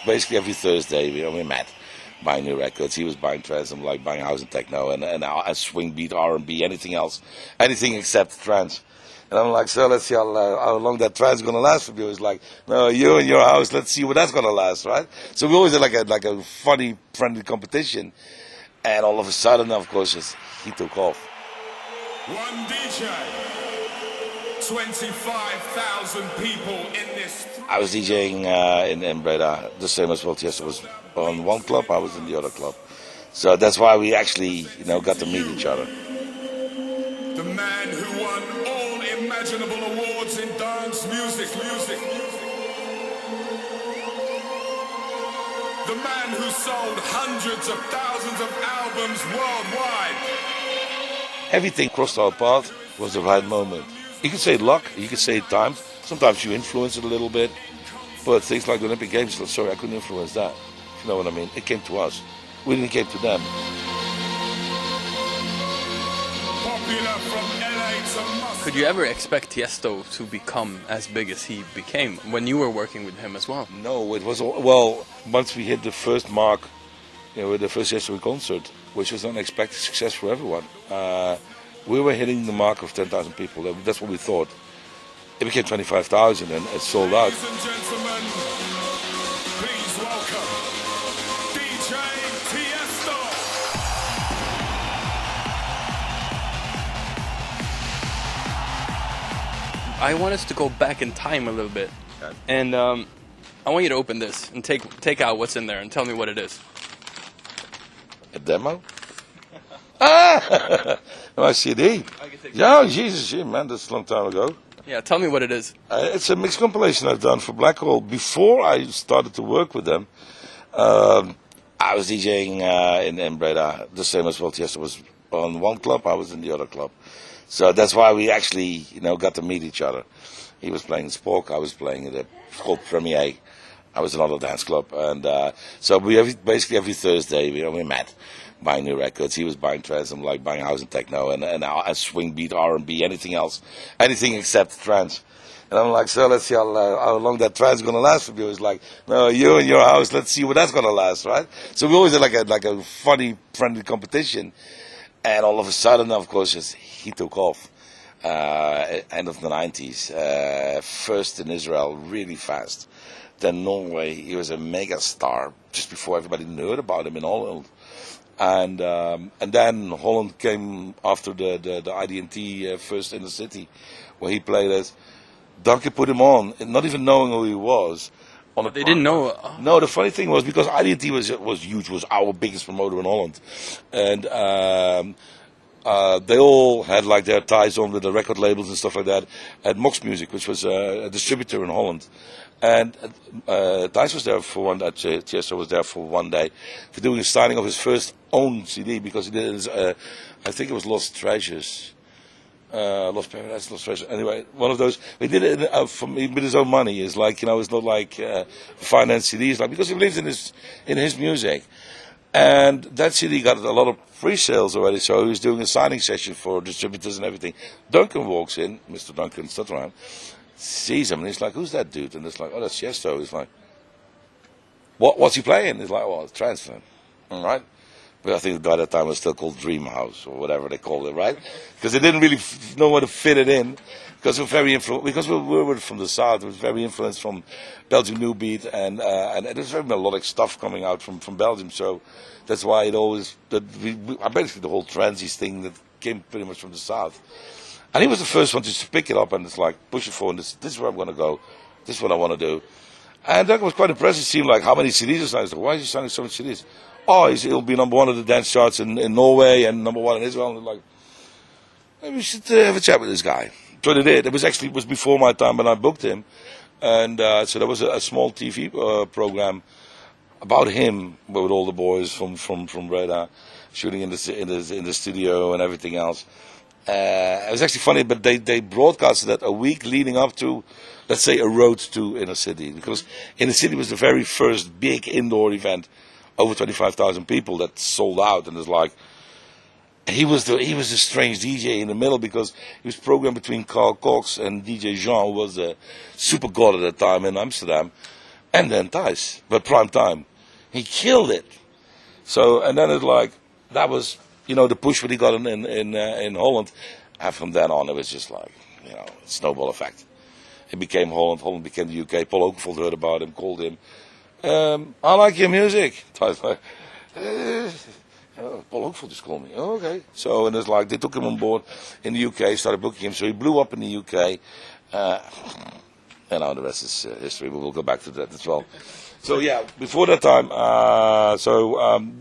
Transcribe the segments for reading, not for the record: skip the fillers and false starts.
basically every Thursday, we met, buying new records. He was buying trance, I'm like buying house and techno, and swing beat, R&B, anything else, anything except trance. And I'm like, so let's see how long that trance is going to last for you. He's like, no, you and your house, let's see what that's going to last, right? So we always had like a funny, friendly competition. And all of a sudden, of course, he took off. One DJ, 25,000 people in this. I was DJing in Breda, the same as well. Tiësto was on one club, I was in the other club. So that's why we actually, got to meet each other. The man who won all imaginable awards in dance music. The man who sold hundreds of thousands of albums worldwide. Everything crossed our path was the right moment. You could say luck, you could say time. Sometimes you influence it a little bit. But things like the Olympic Games, sorry, I couldn't influence that. If you know what I mean? It came to us. We didn't came to them. Popular from LA to Moscow. Could you ever expect Tiësto to become as big as he became when you were working with him as well? No, it was well. Once we hit the first mark, with the first Tiësto concert, which was an unexpected success for everyone. We were hitting the mark of 10,000 people. That's what we thought. It became 25,000 and it sold out. Ladies and gentlemen, please welcome DJ Tiësto. I want us to go back in time a little bit. Okay. And I want you to open this and take out what's in there and tell me what it is. A demo? My CD. Yeah, Jesus, man, that's a long time ago. Yeah, tell me what it is. It's a mixed compilation I've done for Black Hole. Before I started to work with them, I was DJing in Breda, the same as well. Tiësto was on one club, I was in the other club. So that's why we actually, got to meet each other. He was playing Spork, I was playing at a called Premier. I was another dance club, and so basically every Thursday we met, buying new records. He was buying trance, I'm like buying house and techno, and swing beat, R&B, anything else, anything except trance. And I'm like, so let's see how long that trance is going to last for you. He's like, no, you and your house, let's see what that's going to last, right? So we always had like a funny, friendly competition. And all of a sudden, of course, he took off. End of the 90s. First in Israel, really fast. Then Norway, he was a mega star just before everybody knew about him in Holland. And then Holland came after the IDT first in the city, where he played as. Duncan put him on, not even knowing who he was. They didn't know. No, the funny thing was, because IDT was huge, was our biggest promoter in Holland. And they all had like their ties on with the record labels and stuff like that at Mox Music, which was a distributor in Holland. And Tijs was there for one day, Tiësto was there for one day, for doing a signing of his first own CD, because he did his, I think it was Lost Treasures. Lost Paradise, Lost Treasure. Anyway, one of those. He did it with his own money. It's like, it's not like finance CDs, like, because he believes in his music. And that CD got a lot of pre-sales already, so he was doing a signing session for distributors and everything. Duncan walks in, Mr. Duncan, stuff around, sees him, and he's like, who's that dude? And it's like, oh, that's Tiësto. He's like, what's he playing? He's like, well, it's trance, man. All right. But I think the guy at that time was still called Dream House, or whatever they called it, right? Because they didn't really know where to fit it in, because we're very because we were from the south. It was very influenced from Belgium New Beat, and there's very melodic stuff coming out from Belgium. So that's why it always basically the whole transies thing that came pretty much from the south. And he was the first one to pick it up and it's like push it forward. This is where I'm going to go. This is what I want to do. And that was quite impressive. It seemed like how many CDs are signing. Why is he signing so many CDs? Oh, he'll be number one of the dance charts in Norway and number one in Israel. And like, maybe we should have a chat with this guy. So they did. It was before my time when I booked him, and so there was a small TV program about him with all the boys from Breda, shooting in the studio and everything else. It was actually funny, but they broadcasted that a week leading up to, let's say, a road to Inner City, because Inner City was the very first big indoor event. Over 25,000 people that sold out, and it's like he was the strange DJ in the middle, because he was programmed between Carl Cox and DJ Jean, who was a super god at that time in Amsterdam, and then Tijs, but prime time. He killed it. So, and then it's like, that was, the push that he got in Holland. And from then on, it was just like, snowball effect. It became Holland. Holland became the UK. Paul Oakenfold heard about him, called him. I like your music. Tijs like, Paul Oakenfold just called me. Oh, okay. So, and it's like, they took him on board in the UK, started booking him. So he blew up in the UK. The rest is history. We will go back to that as well. So yeah, before that time,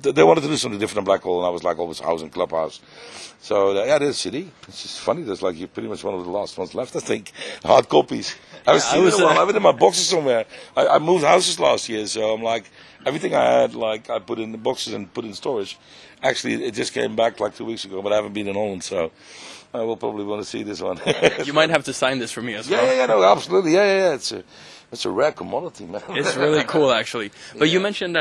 they wanted to do something different in Black Hole, and I was like always house and clubhouse. So there's a CD. It's just funny. There's like you're pretty much one of the last ones left, I think. Hard copies. I have it in my boxes somewhere. I moved houses last year, so I'm like everything I had, like I put in the boxes and put in storage. Actually, it just came back like 2 weeks ago, but I haven't been in Holland, so I will probably want to see this one. You might have to sign this for me as well. Yeah, no, absolutely. Yeah. It's a rare commodity, man. It's really cool, actually. But you mentioned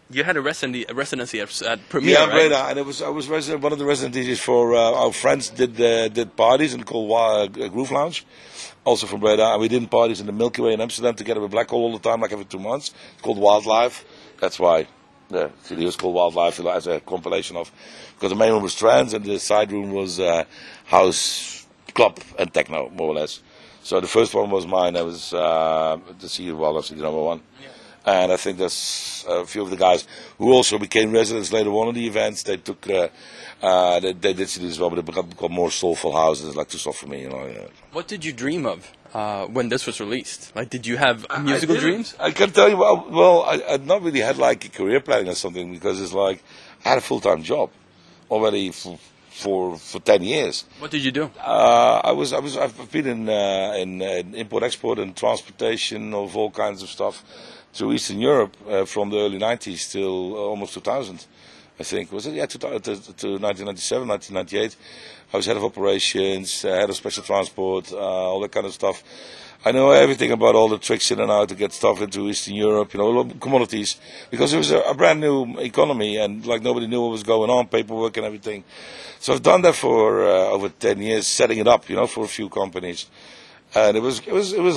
you had a residency at Premiere, yeah, right? Breda, and I was one of the resident DJs for our friends did parties and called Groove Lounge, also from Breda, and we did parties in the Milky Way in Amsterdam together with Black Hole all the time, like every 2 months. It's called Wildlife. That's why the CD was called Wildlife as a compilation of, because the main room was trance and the side room was house, club, and techno, more or less. So the first one was mine. That was the CD Wildlife CD number 1. Yeah. And I think there's a few of the guys who also became residents later on in the events. They took they did CDs as well, but they become more soulful houses. It's like too soft for me, Yeah. What did you dream of when this was released? Like, did you have musical dreams? I can tell you. Well, I'd not really had like a career planning or something, because it's like I had a full-time job already for 10 years. What did you do? I've been in import export and transportation of all kinds of stuff to Eastern Europe from the early 90s till almost 2000, I think. Was it? Yeah, to 1997, 1998. I was head of operations, head of special transport, all that kind of stuff. I know everything about all the tricks in and out to get stuff into Eastern Europe, commodities, because it was a brand new economy and like nobody knew what was going on, paperwork and everything. So I've done that for over 10 years, setting it up, for a few companies. And it was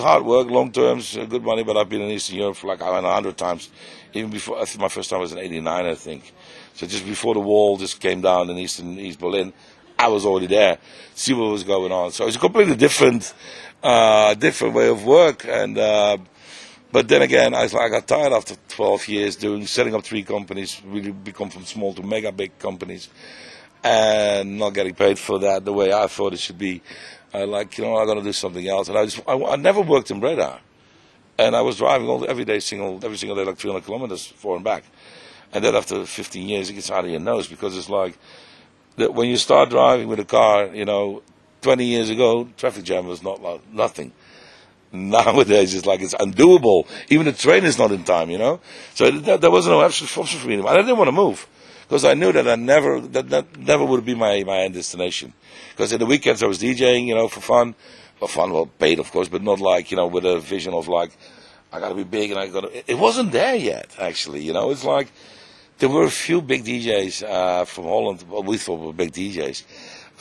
hard work, long terms, good money, but I've been in Eastern Europe for like 100 times. Even before, I think my first time was in ’89, I think. So just before the wall just came down in East Berlin, I was already there, see what was going on. So it's a completely different way of work. And but then again, I got tired after 12 years setting up 3 companies, really become from small to mega big companies, and not getting paid for that the way I thought it should be. I'm going to do something else. And I never worked in Breda. And I was driving every single day, like 300 kilometers forward and back. And then after 15 years, it gets out of your nose, because it's like, when you start driving with a car, 20 years ago, traffic jam was not like nothing. Nowadays, it's like it's undoable. Even the train is not in time, So there was no absolute option for me. And I didn't want to move, because I knew that that never would be my end destination. Because in the weekends I was DJing, for fun. For fun, well, paid of course, but not like, with a vision of like, I gotta be big and it wasn't there yet, actually, It's like, there were a few big DJs from Holland, what we thought were big DJs,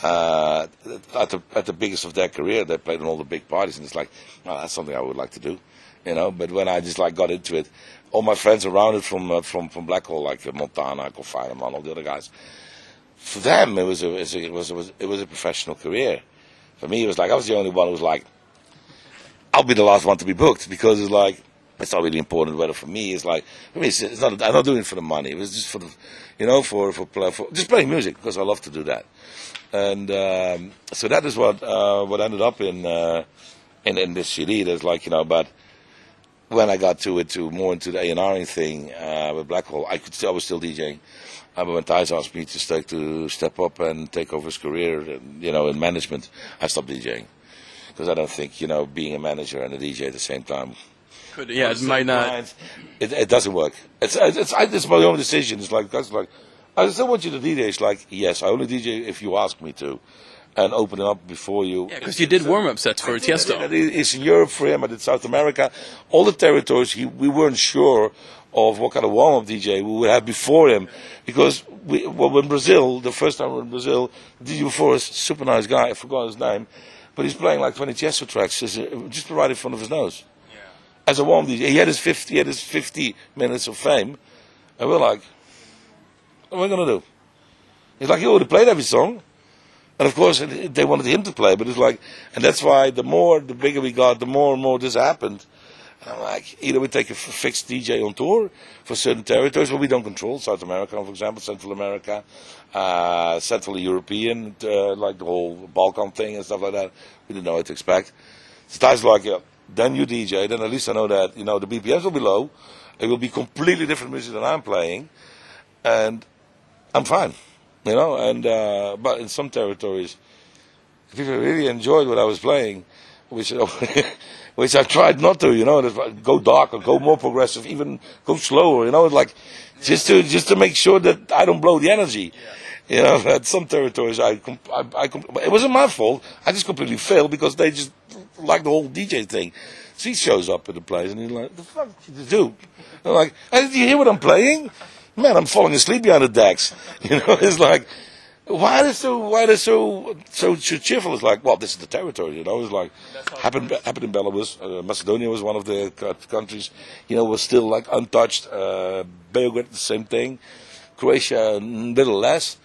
at the biggest of their career. They played on all the big parties, and it's like, oh, that's something I would like to do, But when I just like got into it, all my friends around it from Black Hole, like Montana, Fireman, all the other guys, for them it was a professional career. For me, it was like I was the only one who was like, I'll be the last one to be booked, because it's like, it's not really important whether for me. It's like, for me, it's not. I'm not doing it for the money. It was just for the, for just playing music, because I love to do that. And so that is what ended up in this CD. There's like, but when I got more into the A&Ring thing with Black Hole, I was still DJing. But when Tijs asked me to step up and take over his career, in management, I stopped DJing, because I don't think being a manager and a DJ at the same time. It might not. It doesn't work. It's my own decision. It's like I still want you to DJ. It's like, yes, I only DJ if you ask me to, and open it up before you. Yeah, because you did warm-up sets for Tiësto. I did Eastern Europe for him. I did South America, all the territories. We weren't sure of what kind of warm-up DJ we would have before him, because in Brazil, the first time we were in Brazil, the DJ before us, super nice guy. I forgot his name, but he's playing like 20 Tiësto tracks just right in front of his nose. as a warm DJ. He had his 50 minutes of fame, and we're like, what are we gonna do? He's like, he already played every song, and of course they wanted him to play, but it's like, and that's why the bigger we got, the more and more this happened. And I'm like, either we take a fixed DJ on tour for certain territories where we don't control, South America, for example, Central America, Central European, like the whole Balkan thing and stuff like that. We didn't know what to expect. So Tijs like, yeah, then you DJ, then at least I know that, the BPMs will be low. It will be completely different music than I'm playing, and I'm fine, And but in some territories, people really enjoyed what I was playing, which I tried not to, go darker, go more progressive, even go slower, like just to make sure that I don't blow the energy. At some territories it wasn't my fault. I just completely failed because they just like the whole DJ thing. So he shows up at the place and he's like, "The fuck did you do?" I'm like, "Hey, did you hear what I'm playing? Man, I'm falling asleep behind the decks." It's like, why are they so cheerful? It's like, well, this is the territory, It's like happened in Belarus. Macedonia was one of the countries, was still like untouched. Belgrade, the same thing. Croatia, a little less.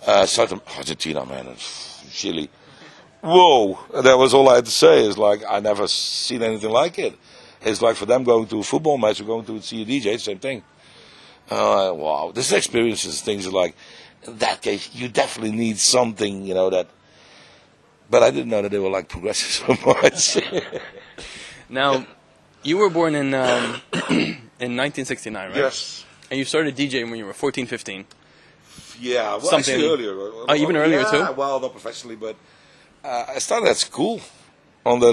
Argentina, man, and Chile. Whoa! That was all I had to say. It's like I never seen anything like it. It's like for them going to a football match or going to see a DJ, same thing. Wow, this experiences, things like. In that case, you definitely need something, that. But I didn't know that they were like progressive so much. Now, you were born in 1969, right? Yes. And you started DJing when you were 14, 15. Yeah, well, actually earlier. Oh, even earlier too? Well, not professionally, but I started at school. On the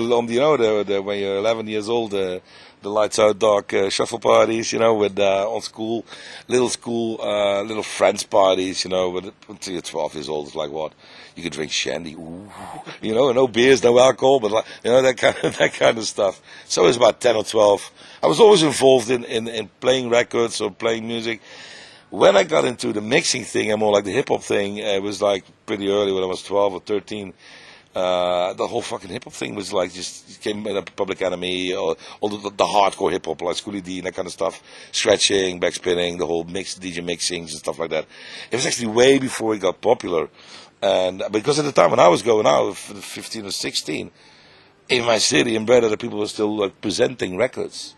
when you're 11 years old, the lights out dark shuffle parties, with on school, little friends parties, until you're 12 years old, it's like what you could drink shandy, no beers, no alcohol, but that kind of stuff. So it was about 10 or 12. I was always involved in playing records or playing music. When I got into the mixing thing and more like the hip hop thing, it was like pretty early when I was 12 or 13. The whole fucking hip hop thing was like just came in a Public Enemy or all the hardcore hip hop like Schoolie D and that kind of stuff, stretching, backspinning, the whole DJ mixings and stuff like that. It was actually way before it got popular, and because at the time when I was going out, 15 or 16, in my city in Breda, the people were still like presenting records,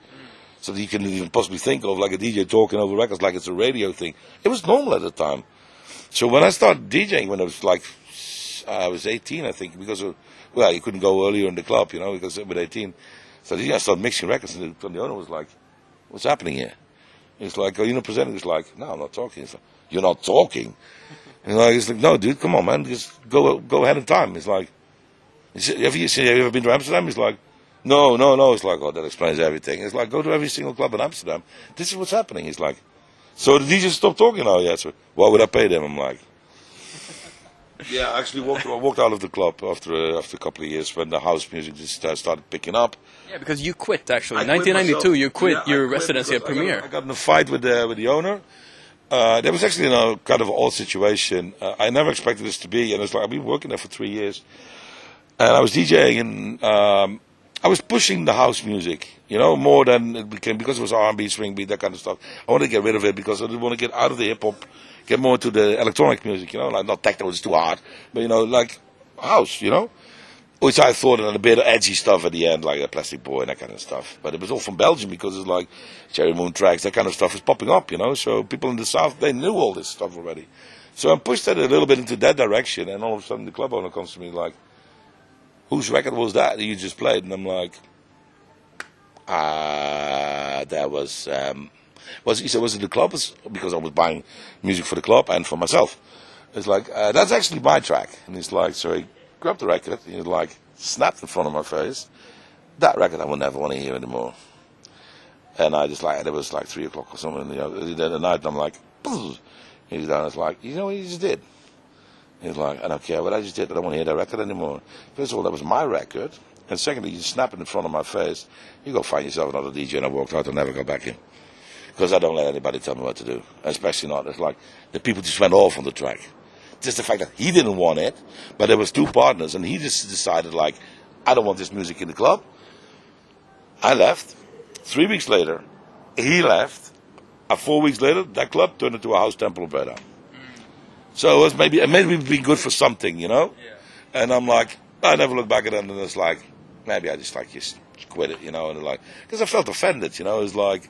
so that you can even possibly think of like a DJ talking over records like it's a radio thing. It was normal at the time. So when I started DJing, when I was like. I was 18, I think, because you couldn't go earlier in the club, because with 18. So I started mixing records, and the owner was like, "What's happening here?" He's like, "Are you not presenting?" He's like, "No, I'm not talking." He's like, "You're not talking?" He's like, "No, dude, come on, man, just go ahead in time." He's like, have you ever been to Amsterdam? He's like, No. It's like, oh, that explains everything. It's like, go to every single club in Amsterdam. This is what's happening. He's like, so the DJ stopped talking now? Yeah, so why would I pay them? I'm like, yeah, I actually walked out of the club after a couple of years when the house music just started picking up. Yeah, because you quit actually. 1992, you quit your residency at Premiere. I got in a fight with the owner. There was actually kind of an odd situation. I never expected this to be, and it's like I've been working there for 3 years, and I was DJing, and I was pushing the house music, more than it became, because it was R&B, swing beat, that kind of stuff. I wanted to get rid of it because I didn't want to get out of the hip hop. Get more to the electronic music, like not techno, it's too hard, but like house, which I thought a bit of edgy stuff at the end, like a Plastic Boy and that kind of stuff. But it was all from Belgium because it's like Cherry Moon tracks, that kind of stuff was popping up, So people in the south, they knew all this stuff already. So I pushed that a little bit into that direction, and all of a sudden the club owner comes to me like, "Whose record was that you just played?" And I'm like, that was. He said, was it the club? Because I was buying music for the club and for myself. It's like, that's actually my track. And he's like, so he grabbed the record and he like snapped in front of my face. That record I will never want to hear anymore. And I just like, it was like 3 o'clock or something in the night, and I'm like, Poof. He's down, it's like, you know what you just did? He's like, I don't care what I just did, I don't want to hear that record anymore. First of all, that was my record. And secondly, you snap it in front of my face, you go find yourself another DJ, and I walked out and never go back in. Because I don't let anybody tell me what to do. Especially not. It's like the people just went off on the track. Just the fact that he didn't want it, but there was 2 partners, and he just decided, like, I don't want this music in the club. I left. 3 weeks later, he left. 4 weeks later, that club turned into a house temple of Breda. So it was maybe be good for something, you know. Yeah. And I'm like, I never look back at it, and it's like, maybe I just quit it, you know, and like, because I felt offended, you know. It's like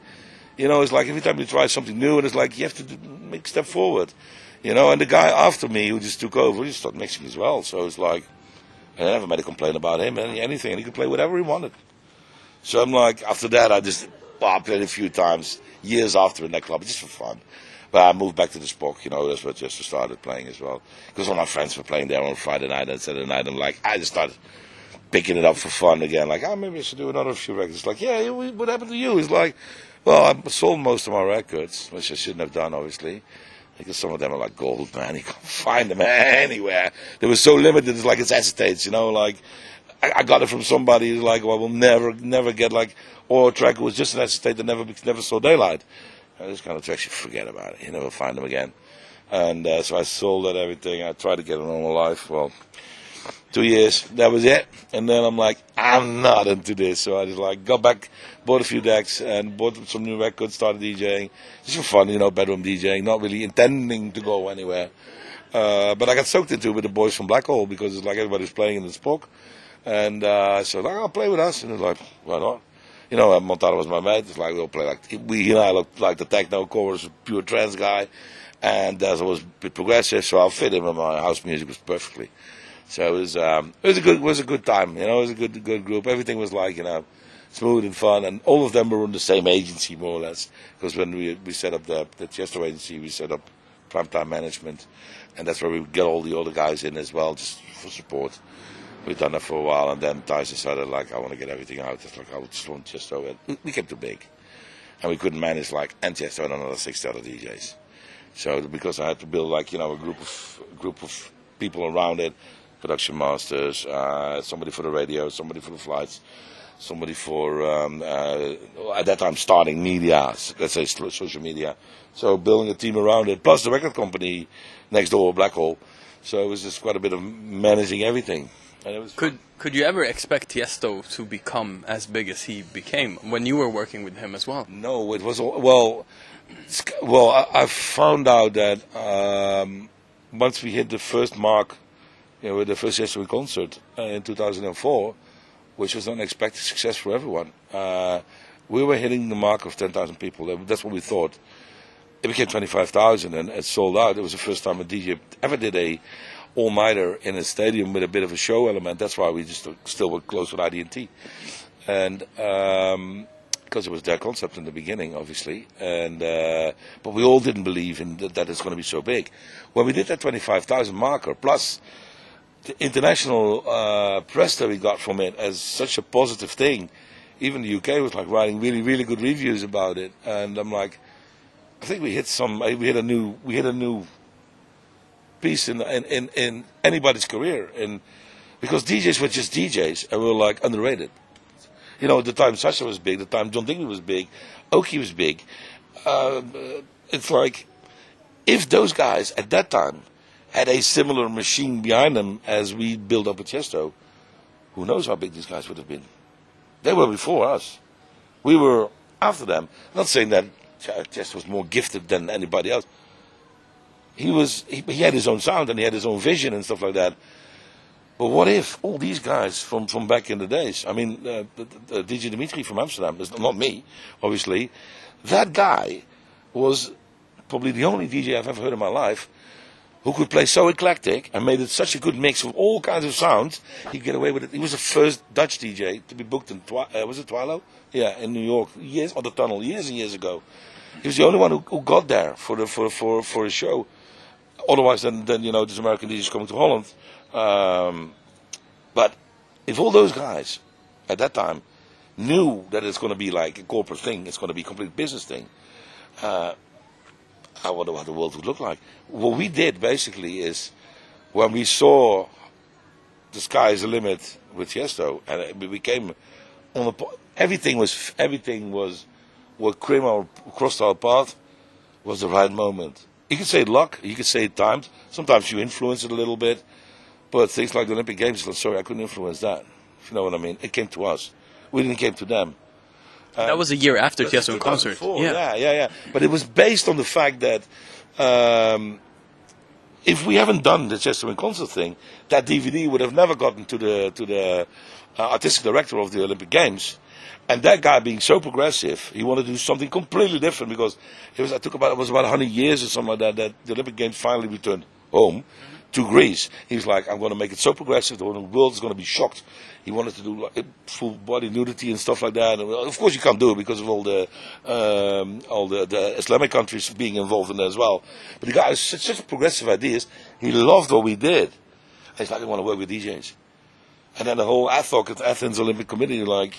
every time you try something new, and it's like you have to make a step forward, you know. And the guy after me who just took over, he just started mixing as well. So it's like, I never made a complaint about him and anything, and he could play whatever he wanted. So I'm like, after that, I played a few times, years after in that club, just for fun. But I moved back to the Spock, you know, that's what just started playing as well. Because all my friends were playing there on Friday night and Saturday night, and like, I just started picking it up for fun again. Like, maybe I should do another few records. It's like, yeah, what happened to you? It's like, well, I sold most of my records, which I shouldn't have done, obviously. Because some of them are like gold, man. You can't find them anywhere. They were so limited, it's like it's acetates, you know, like, I got it from somebody who's like, well, we'll never get like, or a track was just an acetate that never saw daylight. This kind of tracks, you forget about it. You never find them again. And so I sold that everything. I tried to get a normal life. Well, 2 years, that was it. And then I'm like, I'm not into this. So I just like got back, bought a few decks, and bought some new records, started DJing. Just for fun, you know, bedroom DJing, not really intending to go anywhere. But I got soaked into it with the boys from Black Hole, because it's like everybody's playing in the Spock. And so like, I'll play with us. And it's like, why not? You know, Montano was my mate. It's like, we'll play like, he and I look like the techno chorus, pure trance guy. And as I was a bit progressive, so I'll fit him, and my house music was perfectly. So it was a good time, you know, it was a good group. Everything was like, you know, smooth and fun, and all of them were in the same agency, more or less. Because when we set up the Tiësto agency, we set up Primetime Management, and that's where we get all the other guys in as well, just for support. We've done that for a while, and then Tijs decided, like, I want to get everything out. It's like, I would just want Tiësto. We became too big, and we couldn't manage, like, and Tiësto and another 60 other DJs. So because I had to build, like, you know, a group of people around it, production masters, somebody for the radio, somebody for the flights, somebody for, at that time, starting media, let's say social media. So building a team around it, plus the record company next door, Black Hole. So it was just quite a bit of managing everything. And it was could you ever expect Tiësto to become as big as he became when you were working with him as well? No, it was well. I found out that once we hit the first mark, you know, with the first Tiësto concert in 2004, which was an unexpected success for everyone. We were hitting the mark of 10,000 people. That's what we thought. It became 25,000, and it sold out. It was the first time a DJ ever did a all-nighter in a stadium with a bit of a show element. That's why we just still were close with ID&T. And because it was their concept in the beginning, obviously. And but we all didn't believe in that it's going to be so big. When we did that 25,000 marker, plus the international press that we got from it as such a positive thing, even the UK was like writing really, really good reviews about it. And I'm like, I think we hit a new piece in anybody's career, and because DJs were just DJs and were like underrated. You know, the time Sasha was big, the time John Digby was big, Oki was big. It's like, if those guys at that time had a similar machine behind them as we built up at Tiësto, who knows how big these guys would have been. They were before us. We were after them. Not saying that Tiësto was more gifted than anybody else. He had his own sound and he had his own vision and stuff like that. But what if all these guys from back in the days, I mean, DJ Dimitri from Amsterdam, not me, obviously, that guy was probably the only DJ I've ever heard in my life who could play so eclectic and made it such a good mix of all kinds of sounds. He could get away with it. He was the first Dutch DJ to be booked in, was it Twilo? Yeah, in New York, on the Tunnel, years and years ago. He was the only one who got there for a show. Otherwise, then you know, this American DJs coming to Holland. But if all those guys at that time knew that it's going to be like a corporate thing, it's going to be a complete business thing, I wonder what the world would look like. What we did basically is, when we saw the sky is the limit with Tiësto, and it became everything was what crossed our path was the right moment. You could say luck, you could say times. Sometimes you influence it a little bit, but things like the Olympic Games, sorry, I couldn't influence that. If you know what I mean. It came to us. We didn't came to them. That was a year after That's Tiësto in concert. 2004, yeah. But it was based on the fact that if we haven't done the Tiësto in concert thing, that DVD would have never gotten to the artistic director of the Olympic Games. And that guy being so progressive, he wanted to do something completely different because it was about 100 years or something like that the Olympic Games finally returned home to Greece. He was like, I'm going to make it so progressive, the whole world is going to be shocked. He wanted to do like full body nudity and stuff like that. And of course, you can't do it because of all the Islamic countries being involved in there as well. But the guy has such progressive ideas. He loved what we did. And he's like, I want to work with DJs. And then the whole Athens Olympic Committee, like,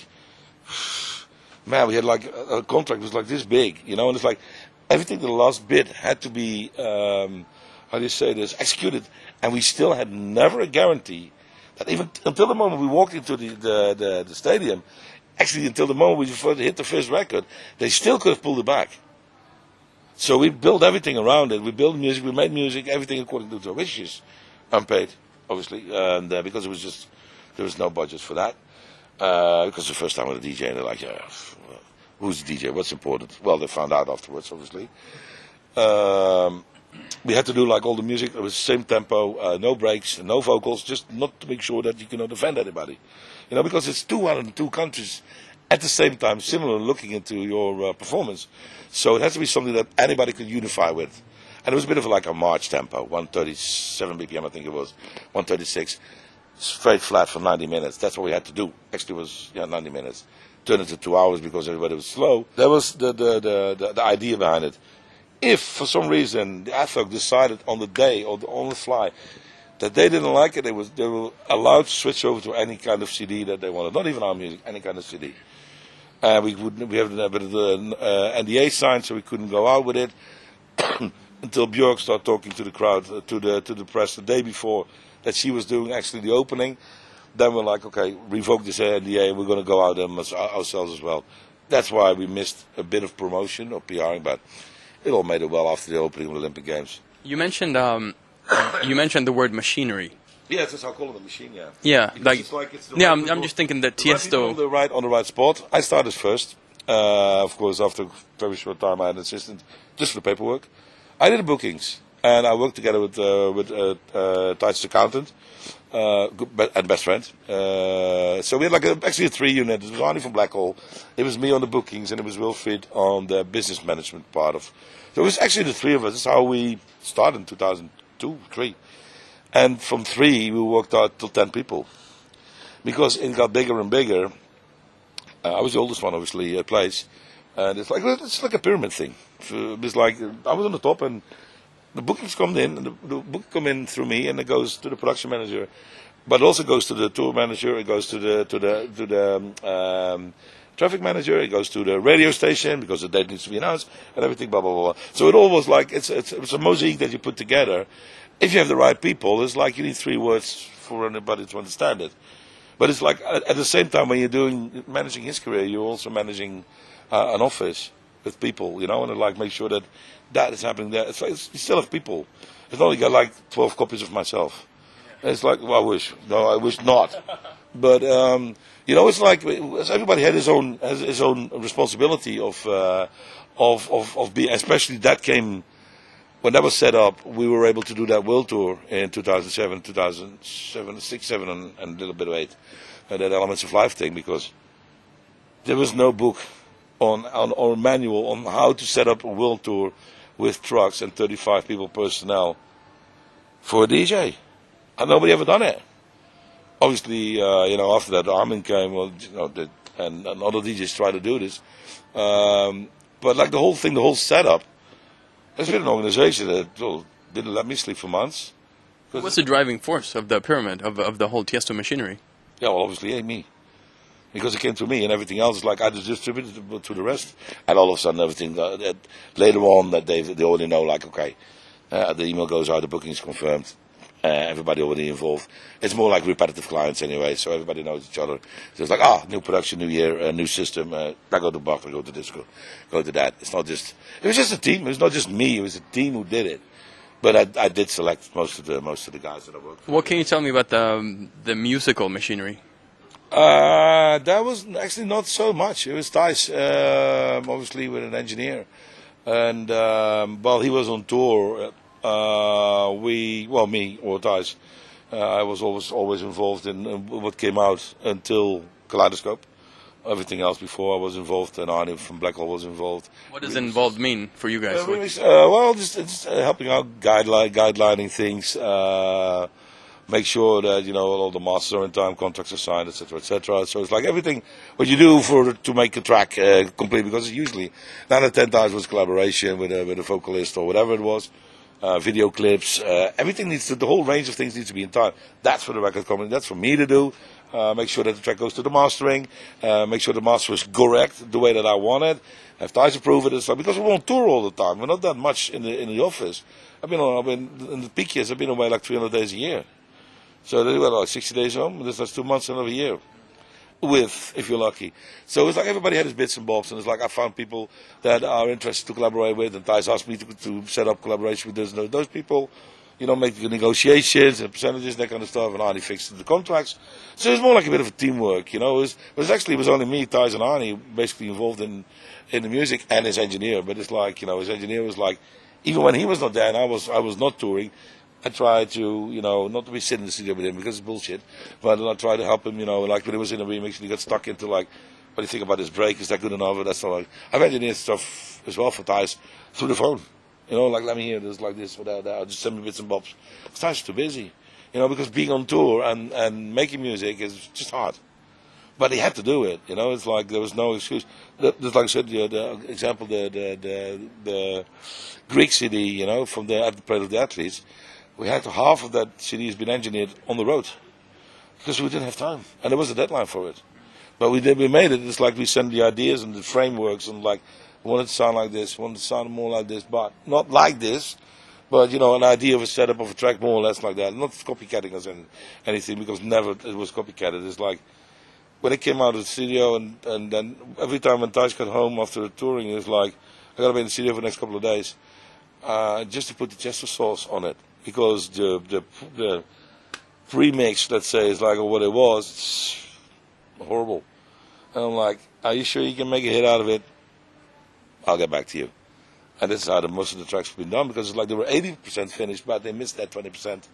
man, we had like a contract was like this big, you know, and it's like everything the last bit had to be, how do you say this, executed, and we still had never a guarantee that even until the moment we walked into the stadium, actually until the moment we hit the first record, they still could have pulled it back. So we built everything around it. We built music, we made music, everything according to their wishes, unpaid, obviously, and because it was just there was no budget for that. Because the first time with a DJ, they're like, yeah, who's the DJ? What's important? Well, they found out afterwards, obviously. We had to do like all the music. It was the same tempo, no breaks, no vocals, just not to make sure that you cannot offend anybody. You know, because it's 202 countries at the same time, similar looking into your performance. So it has to be something that anybody could unify with. And it was a bit of like a march tempo, 137 BPM, I think it was, 136. Straight flat for 90 minutes. That's what we had to do. Actually, it was 90 minutes. Turned into 2 hours because everybody was slow. That was the idea behind it. If for some reason the ATHOC decided on the day or on the fly that they didn't like it, they were allowed to switch over to any kind of CD that they wanted. Not even our music, any kind of CD. We have a bit of the NDA signed, so we couldn't go out with it until Björk started talking to the crowd, to the press the day before. That she was doing actually the opening, then we're like, okay, revoke this NDA, we're going to go out ourselves as well. That's why we missed a bit of promotion or PRing, but it all made it well after the opening of the Olympic Games. You mentioned the word machinery. Yeah, that's how I call it, a machine, yeah. Yeah, I'm just thinking that Tiësto on the right spot. I started first. Of course, after a very short time, I had an assistant just for the paperwork. I did the bookings. And I worked together with Tijs' accountant and best friend. So we had like actually a 3-unit. It was Arnie from Blackhole. It was me on the bookings, and it was Wilfried on the business management part of. So it was actually the three of us. That's how we started in 2002, 3. And from 3, we worked out till 10 people. Because it got bigger and bigger. I was the oldest one, obviously, at place. And it's like a pyramid thing. It's like I was on the top, and the bookings come in, and the book come in through me, and it goes to the production manager, but it also goes to the tour manager. It goes to the traffic manager. It goes to the radio station because the date needs to be announced, and everything. Blah blah blah. So it all was like it's a mosaic that you put together. If you have the right people, it's like you need 3 words for anybody to understand it. But it's like at the same time when you're managing his career, you're also managing an office with people, you know, and like make sure that is happening there. It's like you still have people. It's not like I got like 12 copies of myself. It's like, well, I wish not. But you know, it's like everybody had his own responsibility of being. Especially that came when that was set up. We were able to do that world tour in 2006, 7, and a little bit of 8. That Elements of Life thing, because there was no book or manual on how to set up a world tour with trucks and 35 people personnel for a DJ. And nobody ever done it. Obviously, you know, after that, Armin came, well, you know, and other DJs tried to do this. But like the whole thing, the whole setup, there's been an organization that didn't let me sleep for months. What's the driving force of the pyramid, of the whole Tiësto machinery? Yeah, well, obviously, it ain't me. Because it came to me, and everything else is like I just distributed it to the rest, and all of a sudden everything. Later on, that they already know, like, okay, the email goes out, the booking is confirmed, everybody already involved. It's more like repetitive clients anyway, so everybody knows each other. So it's like, new production, new year, new system. I go to Bach, I go to Disco, go to that. It's not just. It was just a team. It was not just me. It was a team who did it. But I did select most of the guys that I worked with. What can you tell me about the musical machinery? That was actually not so much. It was Tijs, obviously with an engineer, and while he was on tour, me or Tijs, I was always involved in what came out until Kaleidoscope. Everything else before I was involved, and Arnie from Black Hole was involved. What does involved mean for you guys? Just helping out, guidelining things. Make sure that all the masters are in time, contracts are signed, etc., etc. So it's like everything what you do to make a track complete, because it's usually 9 out of 10 times was collaboration with a vocalist or whatever it was, video clips. Everything the whole range of things needs to be in time. That's for the record company. That's for me to do. Make sure that the track goes to the mastering. Make sure the master is correct the way that I want it. Have Tijs approve it and stuff, because we're on tour all the time. We're not that much in the office. I've been in the peak years. I've been away like 300 days a year. So they got like 60 days home. That's 2 months out of a year, if you're lucky. So it's like everybody had his bits and bobs, and it's like I found people that are interested to collaborate with, and Tijs asked me to set up collaboration with those people. Make the negotiations and percentages, that kind of stuff, and Arnie fixed the contracts. So it was more like a bit of a teamwork, It was only me, Tijs, and Arnie basically involved in the music, and his engineer. But it's like, his engineer was like, even when he was not there and I was not touring, I tried to, not to be sitting in the studio with him because it's bullshit, but I tried to help him, like when he was in a remix and he got stuck into like, what do you think about this break? Is that good enough? That's not like, I've engineered stuff as well for Tijs through the phone. Like, let me hear this like this, without that. I'll just send me bits and bobs. Tijs is too busy, because being on tour and making music is just hard. But he had to do it, It's like there was no excuse. Just like I said, the example, the Greek CD, from the At the Parade of the Athletes, we had half of that CD has been engineered on the road because we didn't have time, and there was a deadline for it. But we made it. It's like we sent the ideas and the frameworks, and like we wanted to sound like this, wanted to sound more like this, but not like this. But an idea of a setup of a track more or less like that. Not copycatting us anything, because never it was copycatted. It's like when it came out of the studio, and then every time when Tijs got home after the touring, it was like I got to be in the studio for the next couple of days, just to put the Tiësto sauce on it. Because the pre-mix, let's say, is like what it was. It's horrible. And I'm like, are you sure you can make a hit out of it? I'll get back to you. And this is how most of the tracks have been done, because it's like they were 80% finished, but they missed that 20%,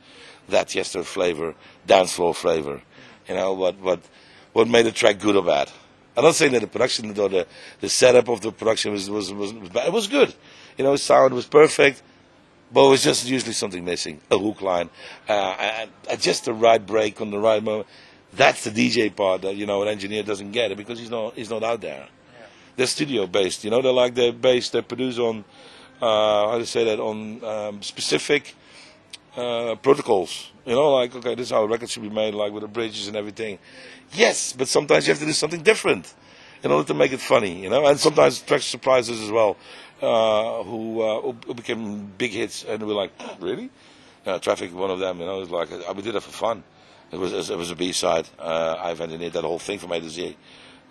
that Tiësto flavor, dance floor flavor. What made a track good or bad? I'm not saying that the production or the setup of the production was bad. It was good. Sound was perfect. But it was just usually something missing, a hook line, and just the right break on the right moment. That's the DJ part that an engineer doesn't get it, because he's not out there. Yeah. They're studio based, they produce on how to say that, on specific protocols. Like, okay, this is how a record should be made, like with the bridges and everything. Yes, but sometimes you have to do something different in order to make it funny, And sometimes tracks surprise us as well. Who became big hits, and we're like, really? Traffic, one of them, it's like, we did it for fun. It was a B-side. I've engineered that whole thing from A to Z.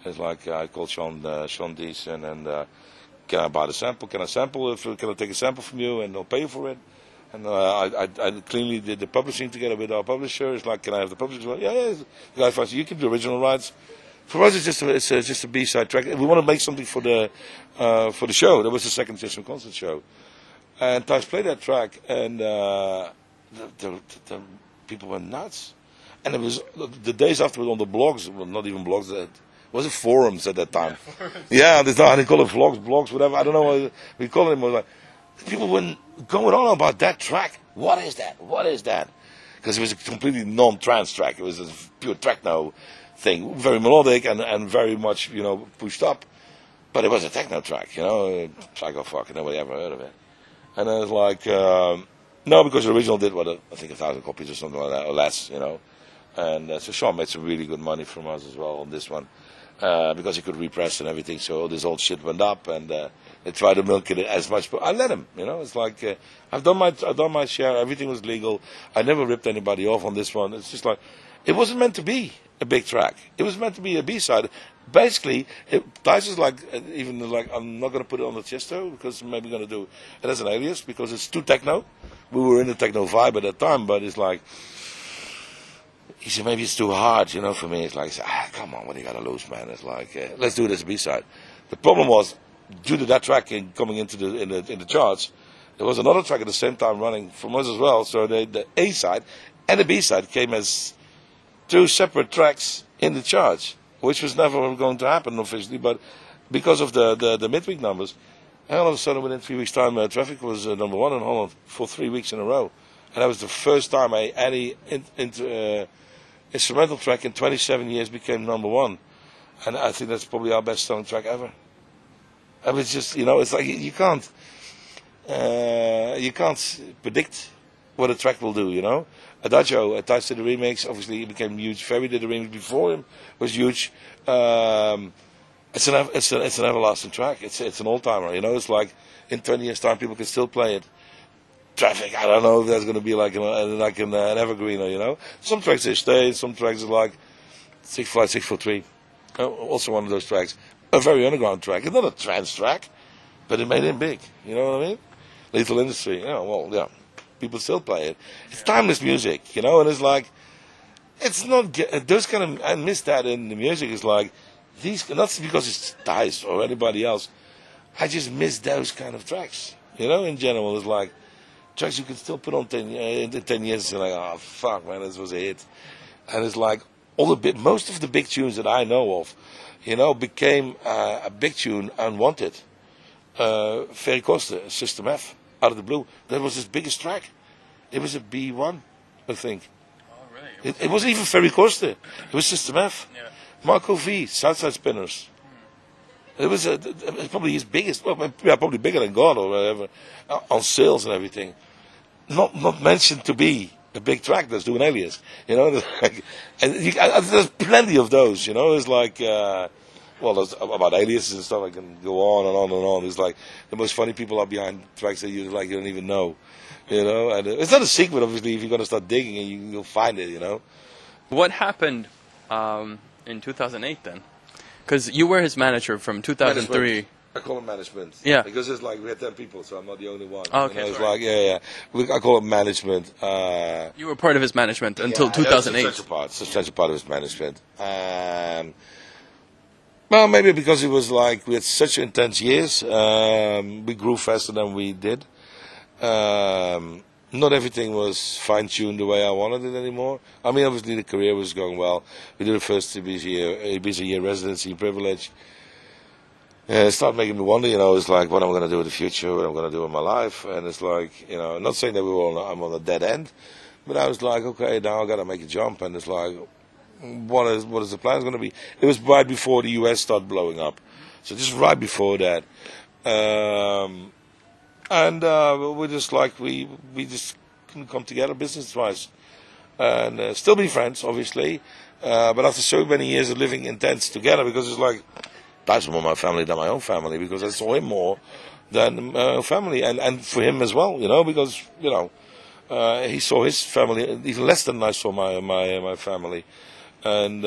It's like, I called Sean Deason, and can I buy the sample? Can I take a sample from you, and I'll pay you for it? And I cleanly did the publishing together with our publisher. It's like, can I have the publishing? Well, yeah. The guy finds, you keep the original rights. For us, it's just a B-side track. We want to make something for the show. That was the second Tiësto concert show, and Tijs played that track, and the people went nuts. And it was the days afterwards on the blogs, well, not even blogs. Was it forums at that time? Yeah, there's not. They call it blogs, whatever. I don't know what we call it. Like, people were going on about that track. What is that? What is that? Because it was a completely non-trance track. It was a pure techno thing, very melodic and very much, pushed up. But it was a techno track, psycho fuck, nobody ever heard of it. And then it's like, no, because the original did, I think 1,000 copies or something like that, or less, And so Sean made some really good money from us as well on this one, because he could repress and everything. So all this old shit went up, and they tried to milk it as much. But I let him, It's like I've done my share. Everything was legal. I never ripped anybody off on this one. It's just like, it wasn't meant to be a big track. It was meant to be a B-side. Basically, Tijs is like, even like, I'm not going to put it on the Tiësto, because I'm maybe going to do it as an alias, because it's too techno. We were in the techno vibe at that time, but it's like, he said, maybe it's too hard, for me. It's like, come on, what do you got to lose, man? It's like, let's do it as a B-side. The problem was, due to that track coming into in the charts, there was another track at the same time running from us as well. So the A-side and the B-side came as two separate tracks in the charts, which was never going to happen officially, but because of the midweek numbers, and all of a sudden within 3 weeks' time, Traffic was number one in Holland for 3 weeks in a row. And that was the first time any instrumental track in 27 years became number one. And I think that's probably our best selling track ever. I mean, it's just, it's like you can't predict what a track will do, Adagio, Tijs did the remix, obviously he became huge. Ferry did the remix before him, was huge. It's an everlasting track. It's an old-timer, It's like in 20 years' time people can still play it. Traffic, I don't know if that's going to be like an evergreen, Some tracks they stay, some tracks are like 6 Flight 643. Also one of those tracks. A very underground track. It's not a trance track, but it made him big. You know what I mean? Lethal Industry. People still play it. It's timeless music, and it's like, it's not those kind of. I miss that in the music. It's like these, not because it's Tijs or anybody else. I just miss those kind of tracks. In general, it's like tracks you can still put on 10 years and like, oh fuck, man, this was a hit. And it's like most of the big tunes that I know of, became a big tune unwanted. Ferry Costa, System F, Out of the Blue. That was his biggest track. It was a B1, I think. Oh, really? It wasn't even Ferry Costa. It was System F. Yeah. Marco V, Southside Spinners. It was probably his biggest, probably bigger than God or whatever, on sales and everything. Not mentioned to be a big track that's doing Alias, and there's plenty of those, It's like, there's about aliases and stuff. I can go on and on and on. It's like the most funny people are behind tracks that you don't even know, And it's not a secret, obviously. If you're going to start digging, you'll find it, What happened in 2008 then? Because you were his manager from 2003. Management. I call it management. Yeah. Because it's like we had 10 people, so I'm not the only one. Okay. It's like, I call it management. You were part of his management until 2008. Substantial part of his management. Well, maybe because it was like we had such intense years. We grew faster than we did. Not everything was fine-tuned the way I wanted it anymore. I mean, obviously the career was going well. We did the first Ibiza year residency privilege. It started making me wonder, it's like, what am I going to do in the future? What am I going to do in my life? And it's like, not saying that I'm on a dead end, but I was like, okay, now I got to make a jump. And it's like, what is the plan going to be? It was right before the US started blowing up. So just right before that. We're just like, we just couldn't come together business-wise. And still be friends, obviously. But after so many years of living intense together, because it's like, Tijs was more my family than my own family, because I saw him more than my own family. And for him as well, because, he saw his family even less than I saw my family. And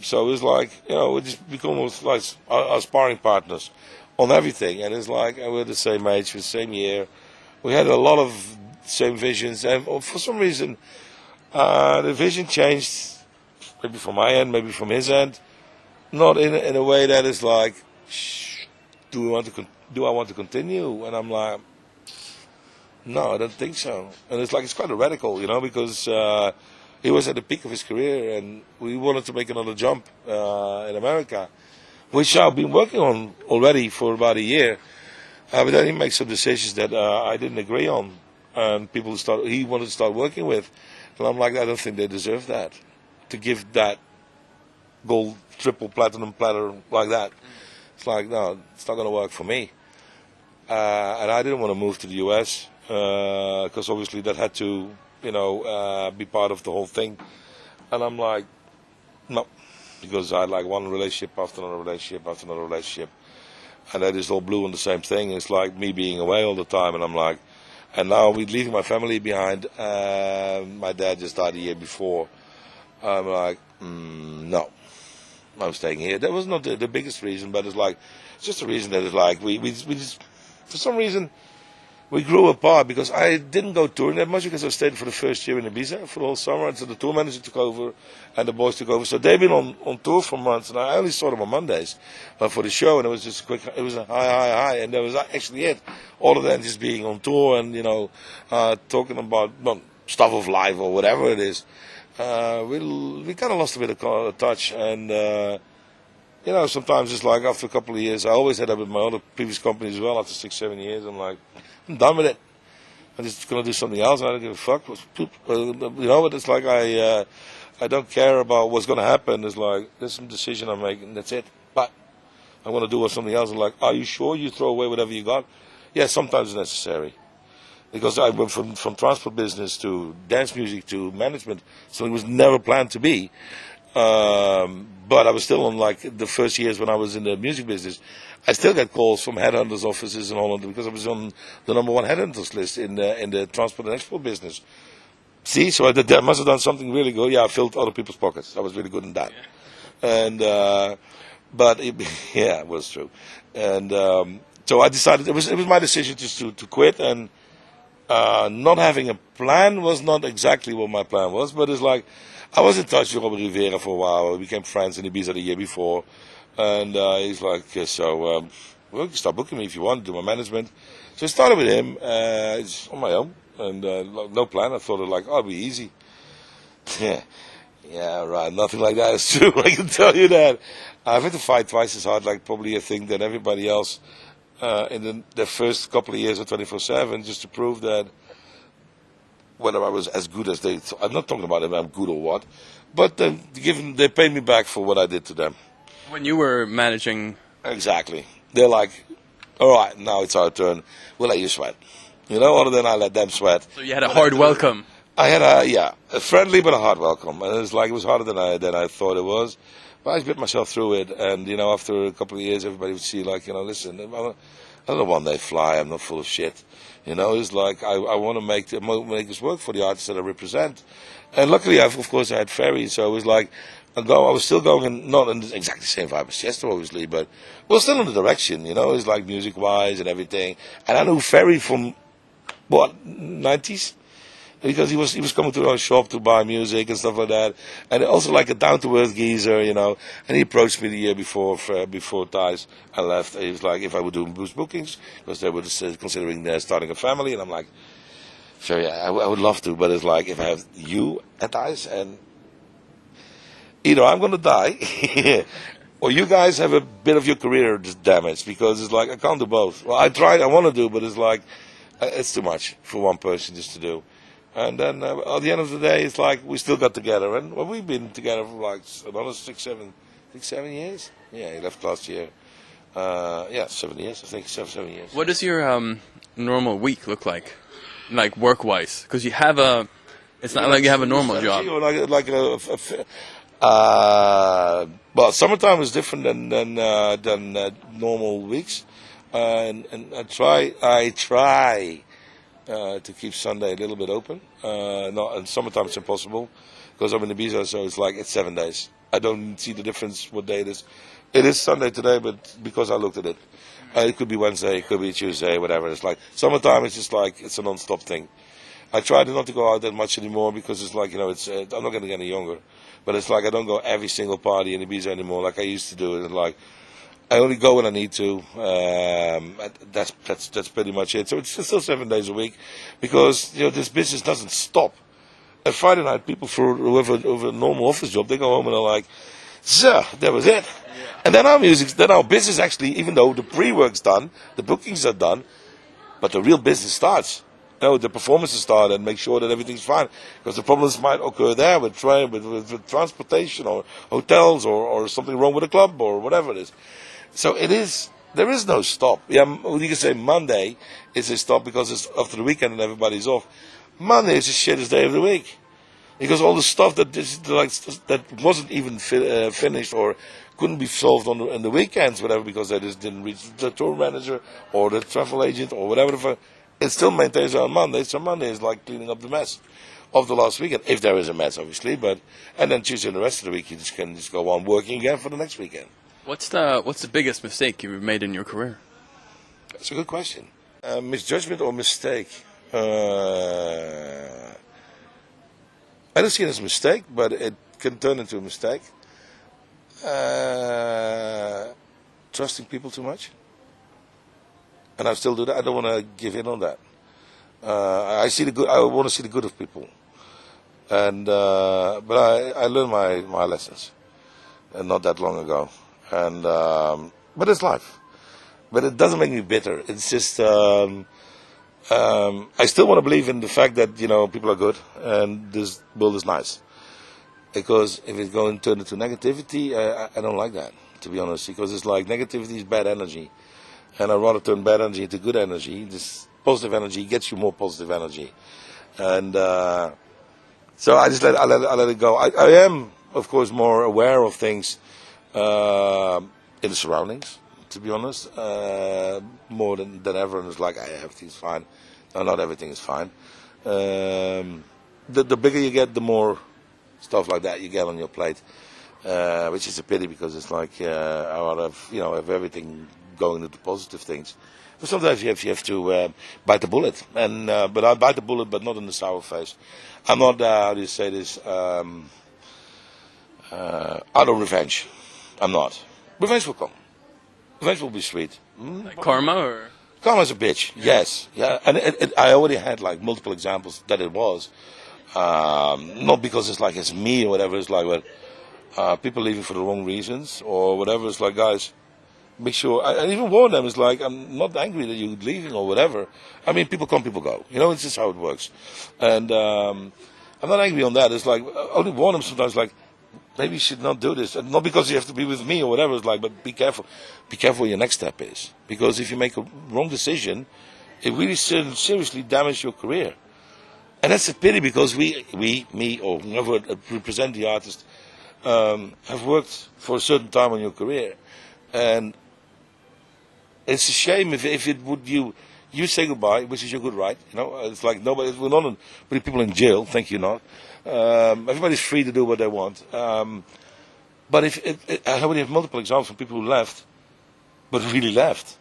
so it was like, we just become almost like our sparring partners on everything. And it's like, we're the same age, we're the same year. We had a lot of same visions. And for some reason, the vision changed, maybe from my end, maybe from his end. Not in a way that is like, do I want to continue? And I'm like, no, I don't think so. And it's like, it's quite radical, because he was at the peak of his career, and we wanted to make another jump in America, which I've been working on already for about a year. But then he made some decisions that I didn't agree on, and he wanted to start working with. And I'm like, I don't think they deserve that, to give that gold, triple platinum platter like that. It's like, no, it's not going to work for me. And I didn't want to move to the US, because obviously that had to, be part of the whole thing. And I'm like, no, because I had like one relationship after another relationship after another relationship. And that is all blue on the same thing. It's like me being away all the time. And I'm like, and now we're leaving my family behind. My dad just died a year before. I'm like, no, I'm staying here. That was not the biggest reason, but it's just a reason that it's like, we just, for some reason, we grew apart because I didn't go touring that much because I stayed for the first year in Ibiza for the whole summer until the tour manager took over and the boys took over. So they've been on tour for months, and I only saw them on Mondays for the show, and it was just quick. It was a high, and that was actually it. All of them just being on tour and talking about stuff of life or whatever it is. We kind of lost a bit of touch, and sometimes it's like after a couple of years, I always had that with my other previous companies as well. After 6-7 years, I'm like, I'm done with it. I'm just going to do something else. I don't give a fuck. But it's like I don't care about what's going to happen. It's like, there's some decision I'm making, that's it. But I want to do something else. I'm like, are you sure you throw away whatever you got? Yeah, sometimes it's necessary. Because I went from transport business to dance music to management, so it was never planned to be. But I was still on, like, the first years when I was in the music business, I still get calls from headhunters offices in Holland because I was on the number 1 headhunters list in the transport and export business. See, so I must have done something really good. Yeah, I filled other people's pockets. I was really good in that. Yeah. It was true. And so I decided it was my decision just to quit, and not having a plan was not exactly what my plan was, but it's like I was in touch with Robert Rivera for a while. We became friends in Ibiza the year before. And he's like, well, you can start booking me if you want to do my management. So I started with him. It's on my own. And no plan. I thought it'd be easy. Yeah, right. Nothing like that is true. I can tell you that. I've had to fight twice as hard, like probably I think, than everybody else in the first couple of years of 24/7, just to prove that whether I was as good as they thought. I'm not talking about if I'm good or what, but they paid me back for what I did to them. When you were managing... Exactly. They're like, all right, now it's our turn. We'll let you sweat. Other than I let them sweat. So you had a hard welcome. I had a friendly but a hard welcome. And it was harder than I thought it was. But I bit myself through it. And, after a couple of years, everybody would see, like, listen, I'm not a one-day fly. I'm not full of shit. It's like I want to make this work for the artists that I represent. And luckily, of course, I had Ferry. So it was like... I was still going not in exactly the same vibe as Tiësto, obviously, but we're still in the direction, It's like music-wise and everything. And I knew Ferry from, 90s? Because he was coming to our shop to buy music and stuff like that. And also like a down-to-earth geezer, And he approached me the year before Tijs I left. He was like, if I would do boost bookings, because they were considering starting a family. And I'm like, sure, yeah, I would love to, but it's like, if I have you and Tijs and... either I'm going to die, or you guys have a bit of your career damaged, because it's like I can't do both. Well, I want to do, but it's like it's too much for one person just to do. And then at the end of the day, it's like we still got together, and we've been together for like another 7 years. Yeah, he left last year. 7 years, I think, 7 years. What does your normal week look like work-wise? Because you have it's not like you have a normal job. Well, summertime is different than normal weeks, and I try to keep Sunday a little bit open. And summertime it's impossible because I'm in Ibiza, so it's 7 days. I don't see the difference what day it is. It is Sunday today, but because I looked at it, it could be Wednesday, it could be Tuesday, whatever. It's like summertime. It's just like it's a non-stop thing. I try not to go out that much anymore because it's like I'm not getting any younger. But it's like I don't go every single party in Ibiza anymore like I used to do. It's like I only go when I need to. That's pretty much it. So it's still 7 days a week because this business doesn't stop. And Friday night, people who have a normal office job, they go home and they're like, "So that was it." Yeah. And then our business actually, even though the pre-work's done, the bookings are done, but the real business starts. The performances start and make sure that everything's fine. Because the problems might occur there with transportation or hotels or something wrong with the club or whatever it is. So there is no stop. Yeah, you can say Monday is a stop because it's after the weekend and everybody's off. Monday is the shittest day of the week. Because all the stuff that wasn't even finished or couldn't be solved on the weekends, whatever, because they just didn't reach the tour manager or the travel agent or whatever. It still maintains on Monday, so Monday is like cleaning up the mess of the last weekend, if there is a mess, obviously. And then Tuesday and the rest of the week, you can just go on working again for the next weekend. What's the biggest mistake you've made in your career? That's a good question. Misjudgment or mistake? I don't see it as a mistake, but it can turn into a mistake. Trusting people too much. And I still do that. I don't want to give in on that. I see the good. I want to see the good of people. And but I learned my lessons, and not that long ago. And but it's life. But it doesn't make me bitter. It's just I still want to believe in the fact that people are good and this world is nice. Because if it's going to turn into negativity, I don't like that, to be honest. Because it's like negativity is bad energy, and I'd rather turn bad energy into good energy. This positive energy gets you more positive energy, and so I just I let it go. I am, of course, more aware of things in the surroundings. To be honest, more than ever, and it's like everything's fine. No, not everything is fine. The bigger you get, the more stuff like that you get on your plate, which is a pity because it's like I want to have everything going into positive things. But sometimes you have to bite the bullet, and but I bite the bullet, but not in the sour face. I'm not how do you say this? Out of revenge. I'm not. Revenge will come. Revenge will be sweet. Like karma, or karma's a bitch. Yes, yeah, and I already had like multiple examples that it was. Not because it's me or whatever. It's like, but people leaving for the wrong reasons or whatever. It's like, guys, make sure. I even warn them. It's like, I'm not angry that you're leaving or whatever. I mean, people come, people go. It's just how it works. And I'm not angry on that. It's like, I only warn them sometimes. Like, maybe you should not do this. And not because you have to be with me or whatever. It's like, but be careful. Be careful what your next step is. Because if you make a wrong decision, it really seriously damages your career. And that's a pity because me, or whoever represent the artist, have worked for a certain time on your career. And it's a shame if it would you say goodbye, which is your good right. It's like nobody, we're not putting people in jail, thank you not. Everybody's free to do what they want. But I already have multiple examples from people who left, but really left.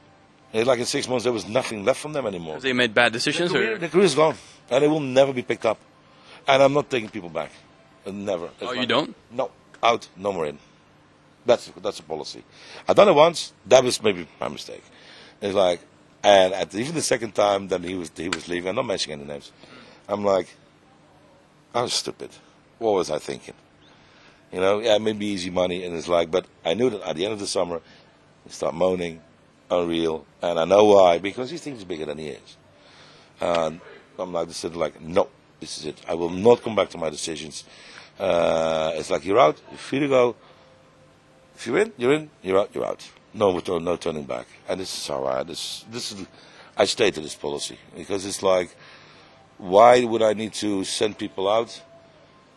And like in 6 months, there was nothing left from them anymore. Because they made bad decisions? The career is gone. And it will never be picked up. And I'm not taking people back. Never. Oh, you don't? No. Out, no more in. That's a policy. I've done it once. That was maybe my mistake. It's like, and even the second time that he was leaving, I'm not mentioning any names. I'm like, I was stupid. What was I thinking? Maybe easy money. And it's like, but I knew that at the end of the summer, he start moaning, unreal. And I know why. Because he thinks he's bigger than he is. And I'm like, no, this is it. I will not come back to my decisions. It's like, you're out, you're free to go. If you're in, you're in. You're out, you're out. No turning back. And this is how I stay to this policy. Because it's like, why would I need to send people out,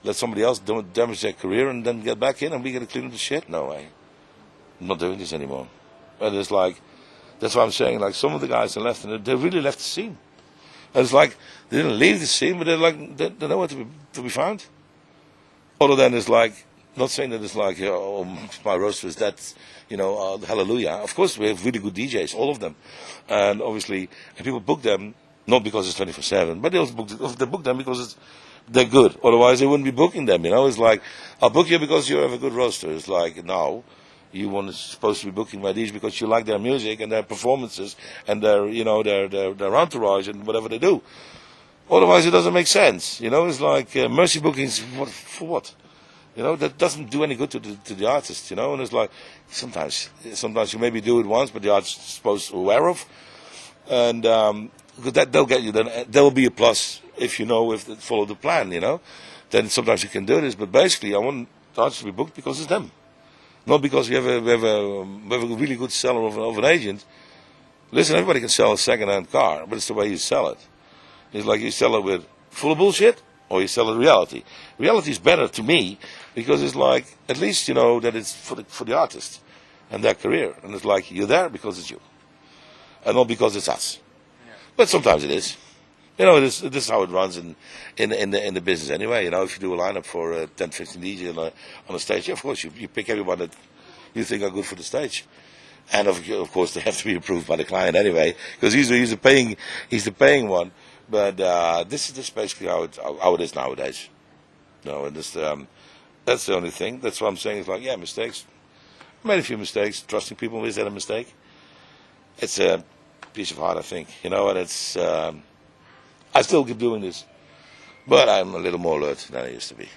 let somebody else damage their career and then get back in and we get to clean up the shit? No way. I'm not doing this anymore. And it's like, that's why I'm saying, like, some of the guys that left, and they really left the scene. And it's like, they didn't leave the scene, but they're nowhere to be found. Other than it's like, not saying that it's like, my roster is that, hallelujah. Of course, we have really good DJs, all of them. And obviously, and people book them, not because it's 24/7, but they also book them because they're good. Otherwise, they wouldn't be booking them, It's like, I'll book you because you have a good roster. It's like, no, you supposed to be booking my DJs because you like their music and their performances and their entourage and whatever they do. Otherwise, it doesn't make sense. It's like mercy bookings for what? That doesn't do any good to the artist. And it's like sometimes you maybe do it once, but the artist is supposed to be aware of, and because they'll get you. Then there will be a plus if they follow the plan. Then sometimes you can do this, but basically, I want the artist to be booked because it's them, not because we have a really good seller of an agent. Listen, everybody can sell a second-hand car, but it's the way you sell it. It's like you sell it with full of bullshit, or you sell it reality. Reality is better to me because it's like, at least that it's for the artist and their career. And it's like, you're there because it's you. And not because it's us. Yeah. But sometimes it is. This is how it runs in the business anyway. If you do a lineup for 10, 15 DJs on a stage, of course you pick everyone that you think are good for the stage. and of course they have to be approved by the client anyway, because he's the paying one. But this is just basically how it is nowadays. No, and that's the only thing. That's what I'm saying. It's like, yeah, mistakes. I made a few mistakes. Trusting people is that a mistake? It's a piece of heart, I think. And it's. I still keep doing this, but I'm a little more alert than I used to be.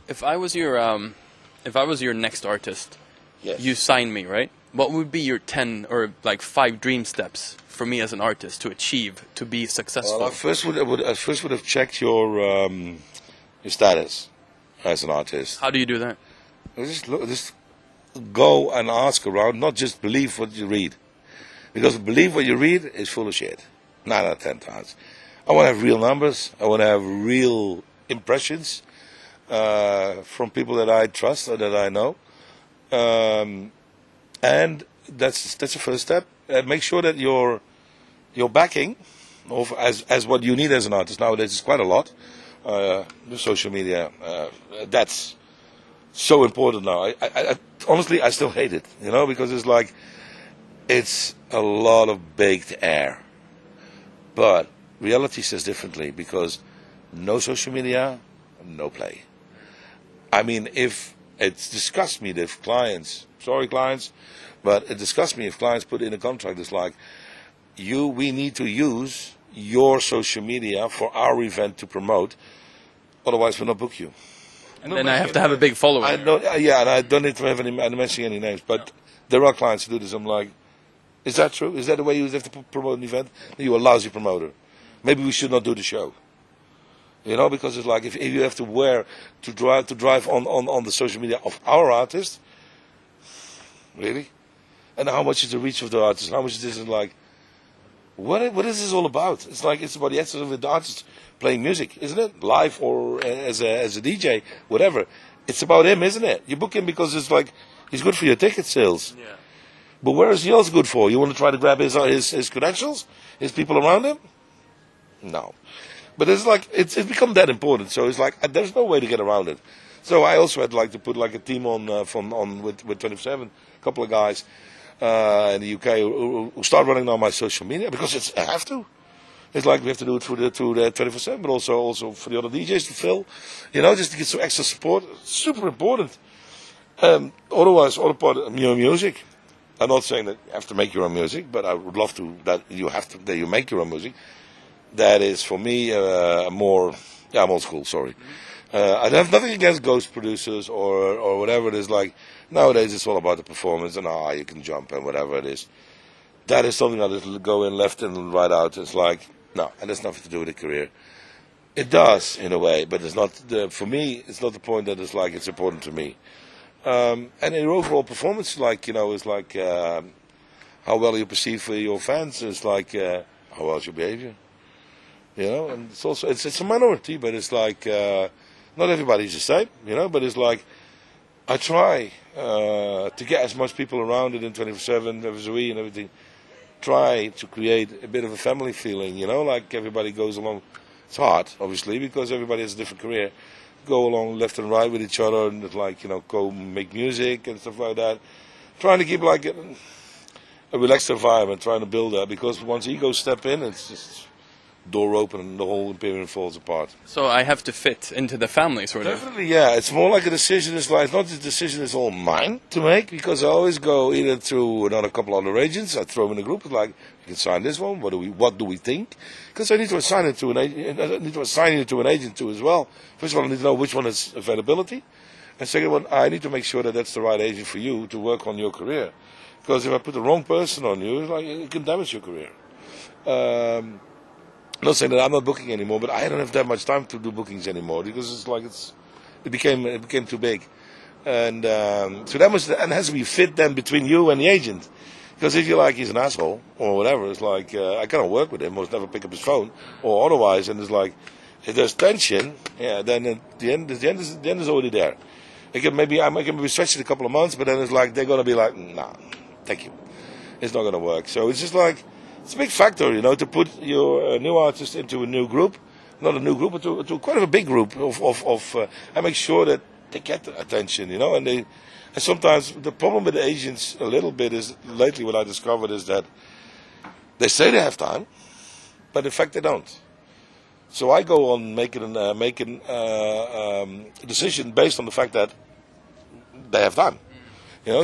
If I was your next artist, Yes. you sign me, right? What would be your 10 or like 5 dream steps for me as an artist to achieve, to be successful? Well, I first would have checked your status as an artist. How do you do that? Just go and ask around, not just believe what you read. Because believe what you read is full of shit. 9 out of 10 times. I want to have real numbers. I want to have real impressions from people that I trust or that I know. And that's the first step. Make sure that your backing, as what you need as an artist nowadays, is quite a lot. The social media, that's so important now. I honestly, I still hate it, because it's like, it's a lot of baked air. But reality says differently, because no social media, no play. I mean, if it's disgusts me if clients, sorry clients, but it disgusts me if clients put in a contract, it's like, we need to use your social media for our event to promote, otherwise we'll not book you. And then I have to have a big following. And I don't need to have mention any names, but there are clients who do this. I'm like, is that true? Is that the way you have to promote an event? You're a lousy promoter. Maybe we should not do the show. Because it's like, if you have to drive on the social media of our artist, really? And how much is the reach of the artist? How much is this? Like, what is this all about? It's like, it's about the essence of the artist playing music, isn't it? Live or as a DJ, whatever. It's about him, isn't it? You book him because it's like, he's good for your ticket sales. Yeah. But where is he else good for? You want to try to grab his credentials? His people around him? No. But it's like, it's become that important. So it's like, there's no way to get around it. So I also had like to put like a team on with 24/7, a couple of guys in the UK who start running on my social media, because I have to. It's like we have to do it through the 24/7, but also for the other DJs to fill, just to get some extra support. Super important. Otherwise, other part of your music. I'm not saying that you have to make your own music, but I would love that you make your own music. That is for me I'm old school. Sorry, I have nothing against ghost producers or whatever it is. Like nowadays, it's all about the performance and you can jump and whatever it is. That is something that will go in left and right out. It's like no, and it's nothing to do with a career. It does in a way, but it's not for me. It's not the point that it's like it's important to me. And in your overall performance, like is like how well you perceive for your fans. It's like how well is your behavior. And it's also it's a minority, but it's like not everybody's the same, But it's like I try to get as much people around it in 24/7, and everything. Try to create a bit of a family feeling, like everybody goes along. It's hard, obviously, because everybody has a different career. Go along left and right with each other, and go make music and stuff like that. Trying to keep like a relaxed environment, trying to build that, because once egos step in, it's just door open and the whole Imperium falls apart. So I have to fit into the family, sort of. Definitely, yeah. It's more like a decision. It's like not the decision is all mine to make, because I always go either through another couple other agents. I throw them in a group. It's like, you can sign this one. What do we think? Because I need to assign it to an agent. I need to assign it to an agent too as well. First of all, I need to know which one is availability, and second one, I need to make sure that that's the right agent for you to work on your career. Because if I put the wrong person on you, it's like it can damage your career. I'm not saying that I'm not booking anymore, but I don't have that much time to do bookings anymore, because it's like it became too big, and so that must, and it has to be fit then between you and the agent, because if you're like he's an asshole or whatever, it's like I cannot work with him, or never pick up his phone or otherwise, and it's like if there's tension, then at the end is already there. I can maybe stretch it a couple of months, but then it's like they're gonna be like, nah, thank you, it's not gonna work. So it's just like. It's a big factor, to put your new artist into a new group, not a new group, but to quite a big group and make sure that they get the attention, and And sometimes the problem with the agents a little bit is, lately what I discovered is that they say they have time, but in fact they don't. So I go on making a decision based on the fact that they have time.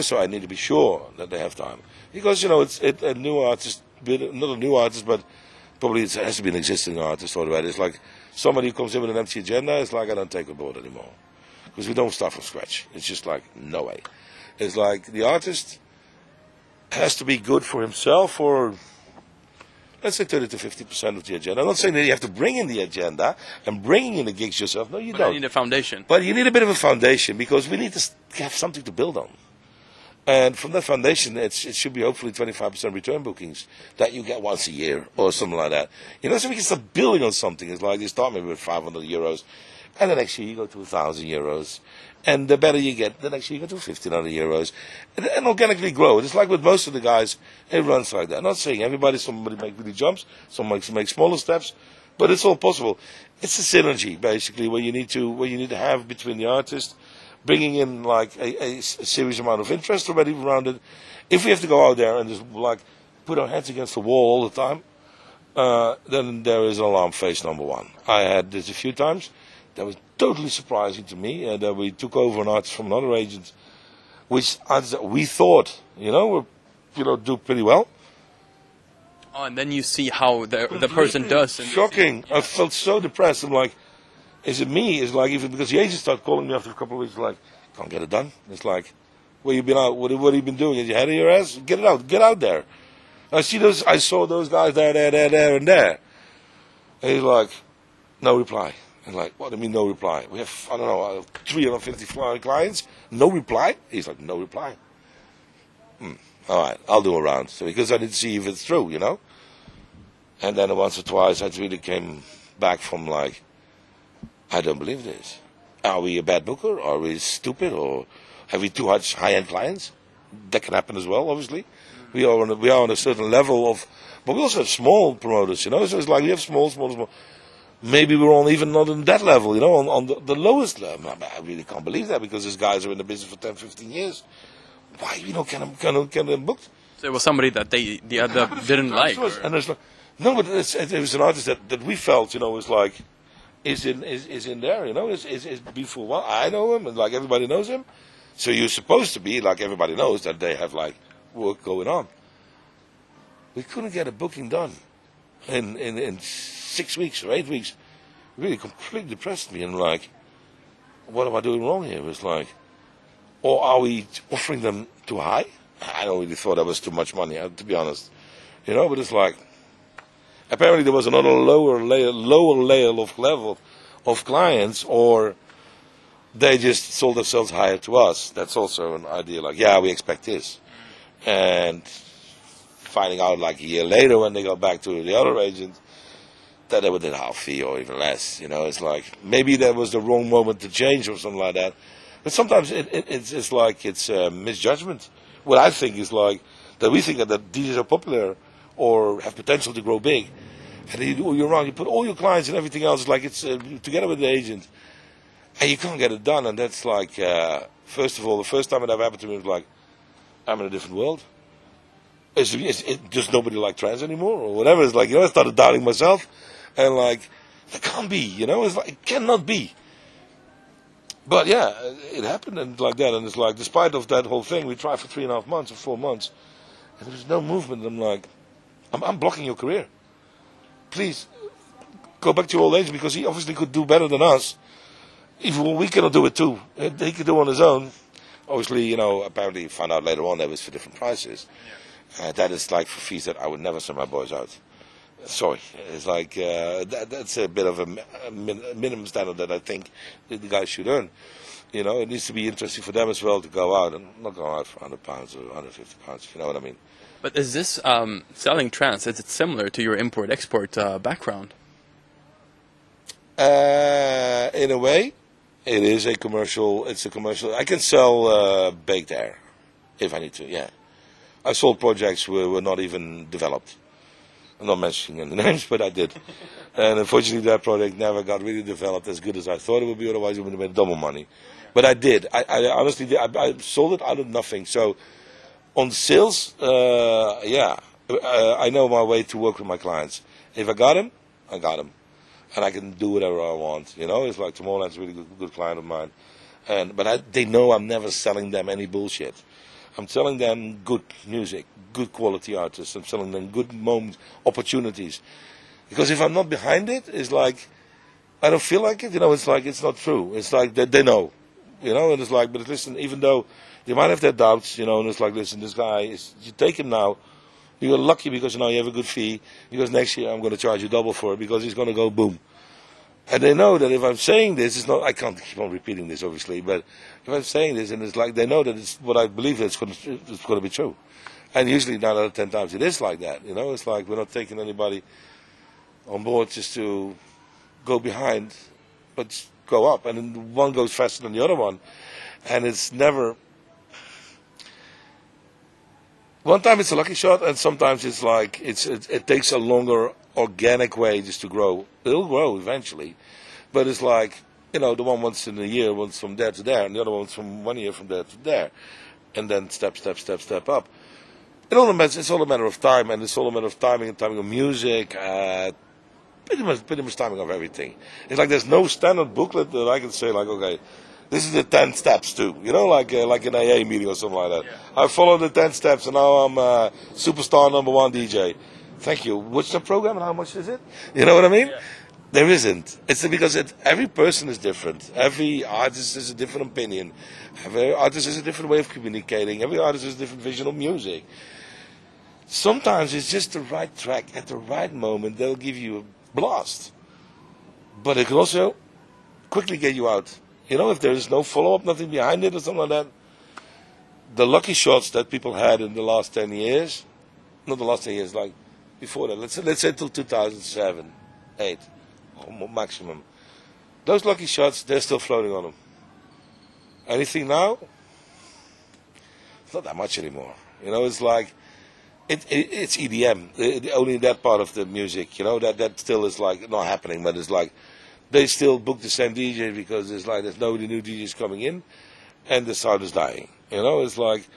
So I need to be sure that they have time. Because, it's a new artist, not a new artist, but probably it has to be an existing artist already. It's like somebody who comes in with an empty agenda, it's like I don't take on board anymore. Because we don't start from scratch. It's just like, no way. It's like the artist has to be good for himself or, let's say 30 to 50% of the agenda. I'm not saying that you have to bring in the agenda and bringing in the gigs yourself. No, you don't. You need a foundation. But you need a bit of a foundation because we need to have something to build on. And from that foundation, it should be hopefully 25% return bookings that you get once a year or something like that. So we can start building on something. It's like you start maybe with €500, and the next year you go to €1,000. And the better you get, the next year you go to €1,500. And organically grow. It's like with most of the guys, it runs like that. I'm not saying somebody make really jumps, some make smaller steps, but it's all possible. It's a synergy, basically, where you need to have between the artist, bringing in like a serious amount of interest already around it. If we have to go out there and just like put our heads against the wall all the time, then there is an alarm face number one. I had this a few times. That was totally surprising to me, and we took over an artist from another agent, which we thought, would, do pretty well. Oh, and then you see how the person does. And shocking. I felt so depressed. I'm like, is it me? It's like, even because the agent started calling me after a couple of weeks, like, can't get it done. It's like, where you been out? What have you been doing? Is your head in your ass? Get it out. Get out there. I saw those guys there, and there. And he's like, no reply. And like, what do you mean no reply? We have, 350 clients. No reply? He's like, no reply. All right, I'll do a round. So because I need to see if it's true, And then once or twice, I really came back from like, I don't believe this. Are we a bad booker? Are we stupid? Or have we too much high-end clients? That can happen as well, obviously. We are on a certain level of, but we also have small promoters, So it's like we have small. Maybe we're even not on that level, on the lowest level. I really can't believe that because these guys are in the business for 10, 15 years. Why can them booked? So it was somebody that the other didn't like. And there's like, no, but it was an artist that we felt, was like, is in there, is before a while. I know him, and like everybody knows him. So you're supposed to be like everybody knows that they have like work going on. We couldn't get a booking done in 6 weeks or 8 weeks. Really completely depressed me, and like, what am I doing wrong here? It was like, or are we offering them too high? I don't really thought that was too much money, to be honest. But it's like, apparently there was another lower level of clients, or they just sold themselves higher to us. That's also an idea. Like, yeah, we expect this, and finding out like a year later when they go back to the other agent that they would did half fee or even less. It's like maybe that was the wrong moment to change or something like that. But sometimes it's like it's misjudgment. What I think is like that we think that DJs are popular or have potential to grow big. And you're wrong. You put all your clients and everything else like it's together with the agent, and you can't get it done. And that's like, first of all, the first time it ever happened to me was like, I'm in a different world. It's just nobody like trance anymore or whatever. It's like, I started doubting myself, and like, that can't be. It's like, it cannot be. But yeah, it happened and like that. And it's like, despite of that whole thing, we tried for 3.5 months or 4 months, and there was no movement. I'm like, I'm blocking your career. Please go back to your old age, because he obviously could do better than us. Even we cannot do it too. He could do on his own. Obviously, apparently found out later on that was for different prices. That is like for fees that I would never send my boys out. Sorry, it's like that's a bit of a minimum standard that I think the guys should earn. It needs to be interesting for them as well to go out and not go out for £100 or £150. If you know what I mean. But is this selling trance? Is it similar to your import-export background? In a way, it is a commercial. It's a commercial. I can sell baked air if I need to. Yeah, I sold projects where were not even developed. I'm not mentioning any names, but I did. And unfortunately, that project never got really developed as good as I thought it would be. Otherwise, it would have made double money. But I did. I honestly did. I sold it out of nothing. So on sales, I know my way to work with my clients. If I got him, I got him. And I can do whatever I want. You know, it's like Tomorrowland's a really good client of mine. But they know I'm never selling them any bullshit. I'm selling them good music, good quality artists. I'm selling them good moments, opportunities. Because if I'm not behind it, it's like, I don't feel like it. You know, it's like, it's not true. It's like, they know. You know, and it's like, but listen, even though they might have their doubts, you know, and it's like, listen, this guy, you take him now. You're lucky because you know you have a good fee. Because next year I'm going to charge you double for it because he's going to go boom. And they know that if I'm saying this, it's not. I can't keep on repeating this, obviously. But if I'm saying this, and it's like they know that it's what I believe it's going to be true. And usually 9 out of 10 times it is like that. You know, it's like we're not taking anybody on board just to go behind, but go up. And then one goes faster than the other one, and it's never. One time it's a lucky shot, and sometimes it's like it takes a longer organic way just to grow. It'll grow eventually, but it's like, you know, the one once in a year, once from there to there, and the other one's from 1 year from there to there, and then step up. It's all a matter of time, and it's all a matter of timing and timing of music, pretty much timing of everything. It's like there's no standard booklet that I can say like, okay, this is the 10 steps too, you know, like an AA meeting or something like that. Yeah. I followed the 10 steps and now I'm superstar #1 DJ. Thank you. What's the program and how much is it? You know what I mean? Yeah. There isn't. It's because every person is different. Every artist has a different opinion. Every artist has a different way of communicating. Every artist has a different vision of music. Sometimes it's just the right track at the right moment that'll give you a blast. But it can also quickly get you out. You know, if there is no follow-up, nothing behind it or something like that, the lucky shots that people had in the last 10 years, not the last 10 years, like before that, let's say till 2007, 8, maximum. Those lucky shots, they're still floating on them. Anything now? It's not that much anymore. You know, it's like, it's EDM, only that part of the music, you know, that still is like not happening, but it's like, they still book the same DJ because it's like there's nobody new DJs coming in, and the sound is dying. You know, it's like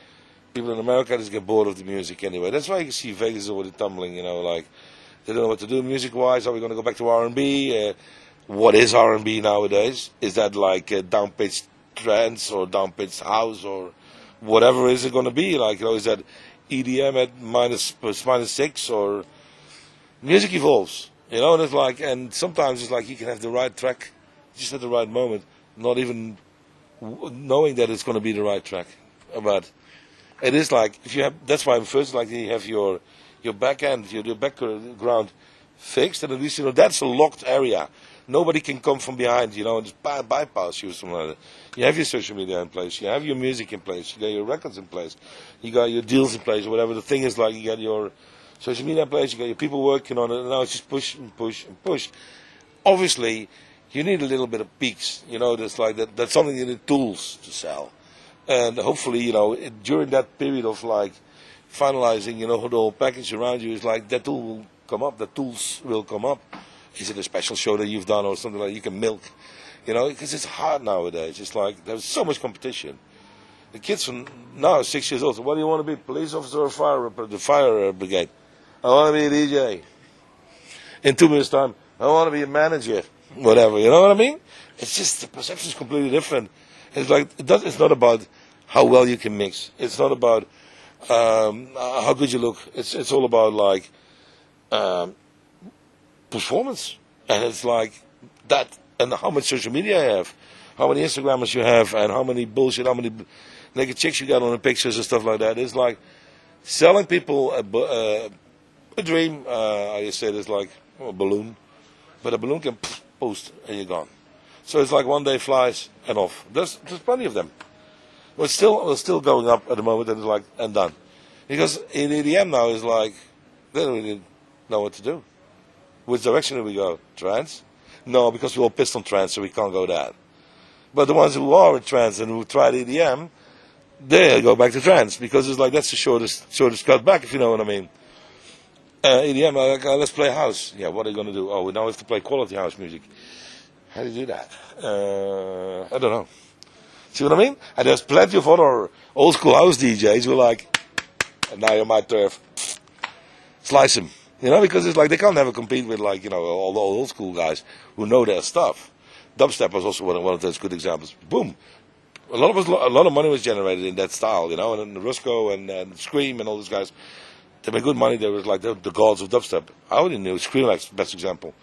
people in America just get bored of the music anyway. That's why you can see Vegas is already tumbling. You know, like they don't know what to do music-wise. Are we going to go back to R&B? What is R&B nowadays? Is that like down-pitched trance or down-pitched house or whatever is it going to be? Like, you know, is that EDM at minus 6 or music evolves? You know, and it's like, and sometimes it's like you can have the right track just at the right moment, not even knowing that it's going to be the right track. But it is like, if you have, that's why first like you have your back end, your background fixed, and at least, you know, that's a locked area. Nobody can come from behind, you know, and just bypass you or something like that. You have your social media in place, you have your music in place, you got your records in place, you got your deals in place, or whatever. The thing is like, you got your social media place, you got your people working on it, and now it's just push and push and push. Obviously, you need a little bit of peaks, you know, that's like that's something you need tools to sell. And hopefully, you know, during that period of like finalizing, you know, the whole package around you is like that tool will come up, the tools will come up. Is it a special show that you've done or something like you can milk? You know, because it's hard nowadays. It's like there's so much competition. The kids from now 6 years old, so what do you want to be, police officer or the fire brigade? I want to be a DJ. In 2 minutes' time, I want to be a manager. Whatever, you know what I mean? It's just, the perception is completely different. It's like, it's not about how well you can mix. It's not about how good you look. It's all about like performance. And it's like that, and how much social media you have, how many Instagrammers you have, and how many naked chicks you got on the pictures and stuff like that. It's like selling people a dream. I say it's like a balloon, but a balloon can post and you're gone. So it's like one day flies and off. There's plenty of them. We're still going up at the moment, and it's like and done. Because in EDM now is like they don't really know what to do. Which direction do we go? Trance? No, because we're all pissed on trance, so we can't go that. But the ones who are in trance and who tried EDM, they go back to trance because it's like that's the shortest cut back, if you know what I mean. EDM, like, let's play house. Yeah, what are you going to do? Oh, we now have to play quality house music. How do you do that? I don't know. See what I mean? And there's plenty of other old school house DJs who are like, and now you're my turf. Slice them. You know, because it's like they can't never compete with like, you know, all the old school guys who know their stuff. Dubstep was also one of those good examples. Boom. A lot of money was generated in that style, you know, and Rusko and Scream and all those guys. They made good money. They were like the gods of dubstep. I only knew Skrillex, best example.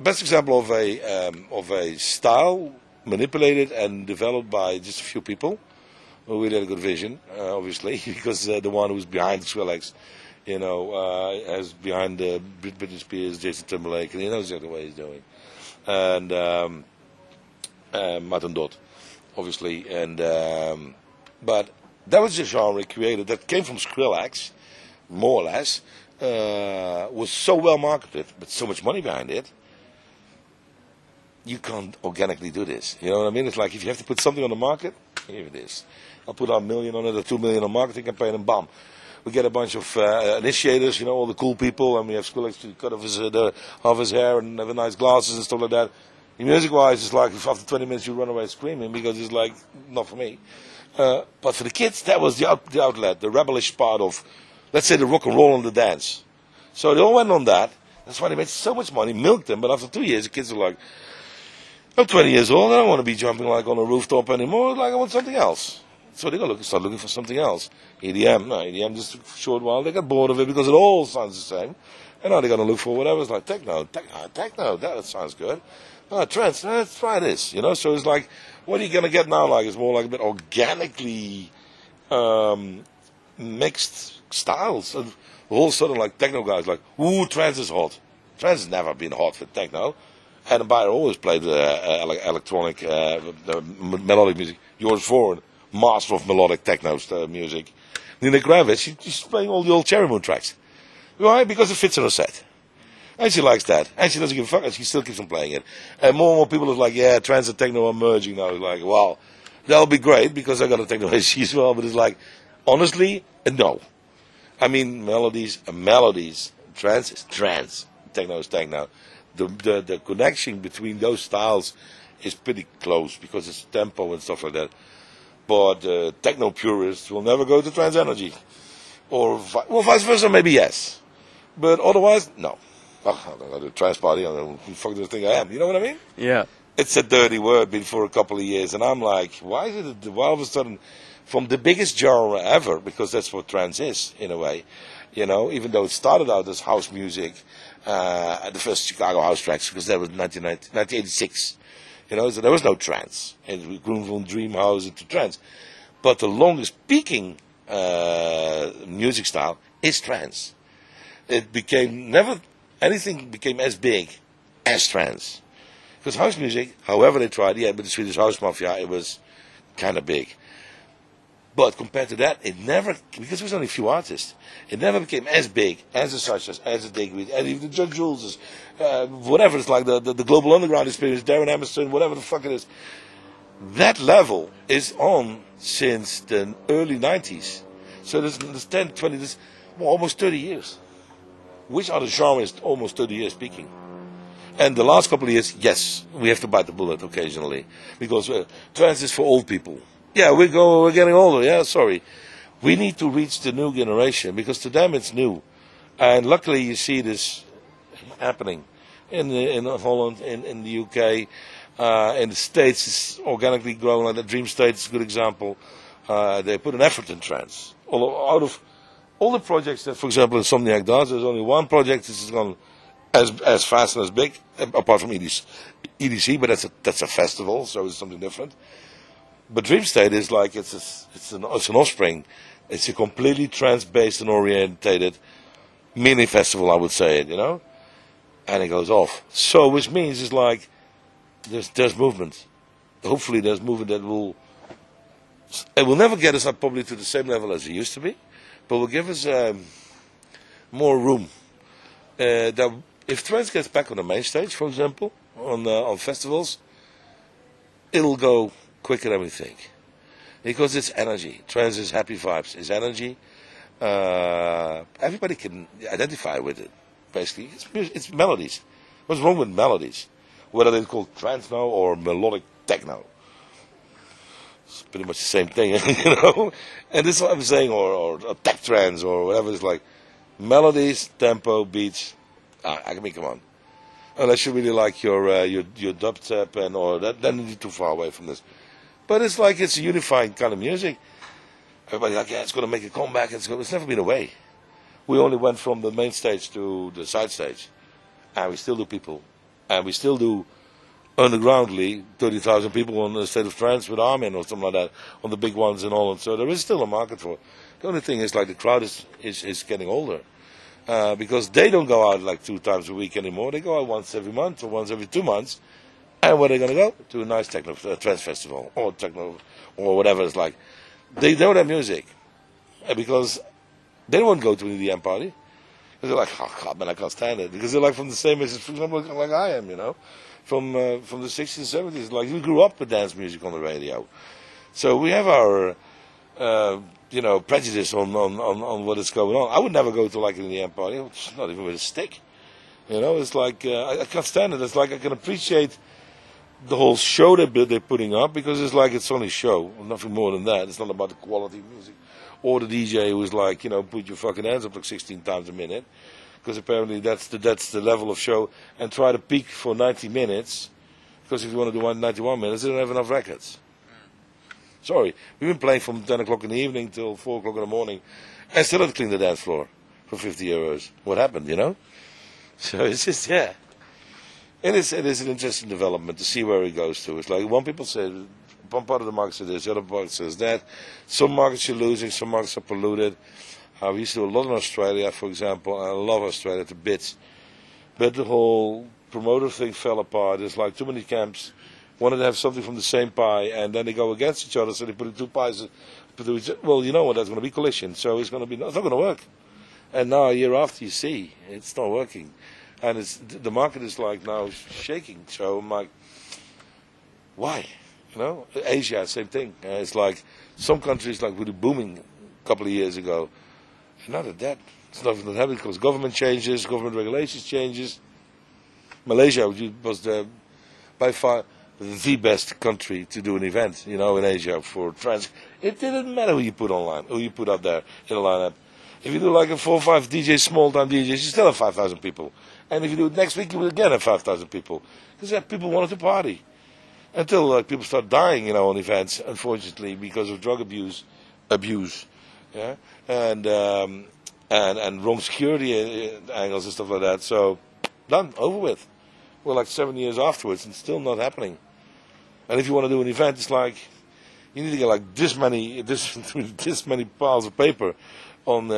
Best example of a style manipulated and developed by just a few people who really had a good vision, obviously, because the one who's behind Skrillex, you know, has behind Britney Spears, Jason Timberlake, and he knows exactly what he's doing. And Martin Dot, obviously, and but that was a genre created that came from Skrillex, more or less, was so well marketed, but so much money behind it. You can't organically do this. You know what I mean? It's like if you have to put something on the market, here it is. I'll put $1 million on it or $2 million on marketing campaign, and bam, we get a bunch of initiators. You know, all the cool people, and we have Skrillex to cut off half his hair and have nice glasses and stuff like that. Music-wise, it's like after 20 minutes you run away screaming because it's like not for me. But for the kids, that was the outlet, the rebellish part of, let's say, the rock and roll and the dance. So they all went on that. That's why they made so much money, milked them. But after 2 years, the kids are like, I'm 20 years old. I don't want to be jumping like on a rooftop anymore. Like I want something else. So they got start looking for something else. EDM just took a short while. They got bored of it because it all sounds the same. And now they got to look for whatever. It's like techno. That sounds good. Trance. Let's try this. You know. So it's like, what are you gonna get now? Like it's more like a bit organically mixed styles. And all of a sudden, like techno guys, like, ooh, trance is hot. Trance has never been hot for techno. Adam Beyer always played electronic, melodic music. George Vaughan, master of melodic techno music. Nina Kravitz, she's playing all the old Cherry Moon tracks. Why? Because it fits in her set. And she likes that. And she doesn't give a fuck, and she still keeps on playing it. And more people are like, yeah, trance and techno are merging now. It's like, well, that'll be great, because I got a techno issue as well. But it's like, honestly, no. I mean, melodies are melodies. Trance is trance. Techno is techno. The connection between those styles is pretty close because it's tempo and stuff like that. But techno purists will never go to trance energy, or vice versa. Maybe yes, but otherwise no. Oh, I don't know, the trance party. I don't know who the fuck do I think I am? You know what I mean? Yeah. It's a dirty word. Been for a couple of years, and I'm like, why is it? Why all of a sudden, from the biggest genre ever, because that's what trance is in a way. You know, even though it started out as house music. The first Chicago house tracks, because that was 1986. You know, so there was no trance. And we grew from dream house into trance. But the longest peaking music style is trance. It became anything became as big as trance. Because house music, however they tried, with the Swedish House Mafia, it was kind of big. But compared to that, it never, because there was only a few artists, it never became as big as the Suchas, as the Digweed, and even the Judge Jules, whatever. It's like the Global Underground experience, Darren Emerson, whatever the fuck it is. That level is on since the early 90s. So there's 10, 20, almost 30 years. Which other genre is almost 30 years speaking? And the last couple of years, yes, we have to bite the bullet occasionally. Because trance is for old people. Yeah, we're getting older. Yeah, sorry. We need to reach the new generation because to them it's new, and luckily you see this happening in Holland, in the UK, in the States. It's organically growing. Like the Dream State is a good example. They put an effort in trance. Out of all the projects that, for example, Insomniac does, there's only one project that has gone as fast and as big, apart from EDC, but that's a festival, so it's something different. But Dream State is like it's an offspring. It's a completely trance-based and orientated mini festival, I would say, you know, and it goes off. So, which means it's like there's movement. Hopefully, there's movement that will never get us up probably to the same level as it used to be, but will give us more room. That if trance gets back on the main stage, for example, on festivals, it'll go quicker than we think, because it's energy. Trance is happy vibes. It's energy. Everybody can identify with it. Basically, it's melodies. What's wrong with melodies? Whether they're called trance now or melodic techno. It's pretty much the same thing, you know. And this is what I'm saying, or tech trance or whatever. It's like melodies, tempo, beats. I mean, come on. Unless you really like your dubstep and or that, then you're too far away from this. But it's like it's a unifying kind of music. Everybody's like, yeah, it's going to make a comeback. It's never been away. We only went from the main stage to the side stage, and we still do people, and we still do undergroundly 30,000 people on the State of Trance with Armin or something like that on the big ones in Holland. So there is still a market for it. The only thing is like the crowd is getting older. Because they don't go out like 2 times a week anymore. They go out once every month or once every 2 months. And where are they going to go? To a nice techno trance festival or techno or whatever it's like. They know their music because they don't want to go to an EDM party. They're like, oh God, man, I can't stand it because they're like from the same age, for example, like I am, you know, from the 60s and 70s. Like we grew up with dance music on the radio, so we have our prejudice on what is going on. I would never go to like an EDM party, it's not even with a stick. You know, it's like I can't stand it. It's like I can appreciate the whole show that they're putting up because it's like it's only a show, nothing more than that. It's not about the quality of music. Or the DJ who's like, put your fucking hands up like 16 times a minute, because apparently that's the level of show, and try to peak for 90 minutes, because if you want to do 91 minutes, they don't have enough records. Sorry, we've been playing from 10 o'clock in the evening till 4 o'clock in the morning, and still have to clean the dance floor for 50 euros. What happened, you know? So it's just, yeah. It is an interesting development to see where it goes to. It's like one people say, one part of the market says this, the other part says that. Some markets you're losing, some markets are polluted. We used to do a lot in Australia, for example, and I love Australia to bits. But the whole promoter thing fell apart. There's like too many camps wanted to have something from the same pie, and then they go against each other, so they put 2 pies. Well, you know what, there's going to be collision, so it's not going to work. And now a year after, you see, it's not working. And the market is like now shaking. So I'm like, why? You know, Asia, same thing. It's like some countries like really booming a couple of years ago. And now that it's not happening because government changes, government regulations changes. Malaysia was by far the best country to do an event, in Asia for trance. It didn't matter who you put online, who you put up there in a lineup. If you do like a 4 or 5 DJs, small time DJs, you still have 5,000 people. And if you do it next week, you will again have 5,000 people. Because people wanted to party. Until people start dying, on events, unfortunately, because of drug abuse, yeah, and wrong security angles and stuff like that. So, done, over with. Well, like 7 years afterwards, and still not happening. And if you want to do an event, it's like you need to get like this many piles of paper on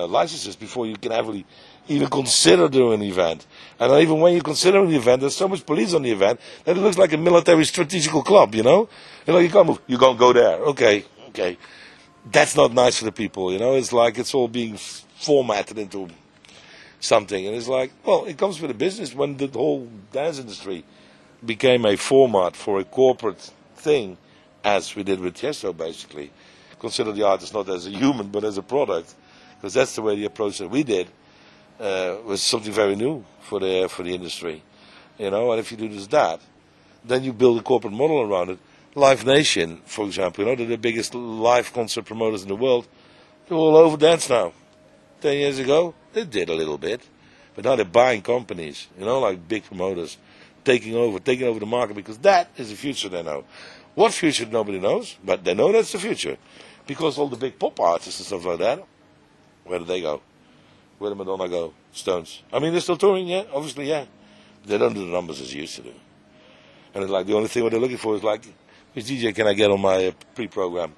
licenses before you can even consider doing an event. And even when you consider an event, there's so much police on the event that it looks like a military strategical club, you can't move, you can't go there. Okay. That's not nice for the people, It's like it's all being formatted into something. And it's like, well, it comes with the business. When the whole dance industry became a format for a corporate thing, as we did with Tiësto, basically, consider the artist not as a human, but as a product, because that's the way the approach that we did. Was something very new for the industry, And if you do that, then you build a corporate model around it. Live Nation, for example, they're the biggest live concert promoters in the world. They're all over dance now. 10 years ago, they did a little bit, but now they're buying companies, like big promoters, taking over the market, because that is the future they know. What future, nobody knows, but they know that's the future, because all the big pop artists and stuff like that, where do they go? Where did Madonna go? Stones. I mean, they're still touring, yeah? Obviously, yeah. They don't do the numbers as they used to do. And it's like the only thing what they're looking for is like, which DJ can I get on my pre-program?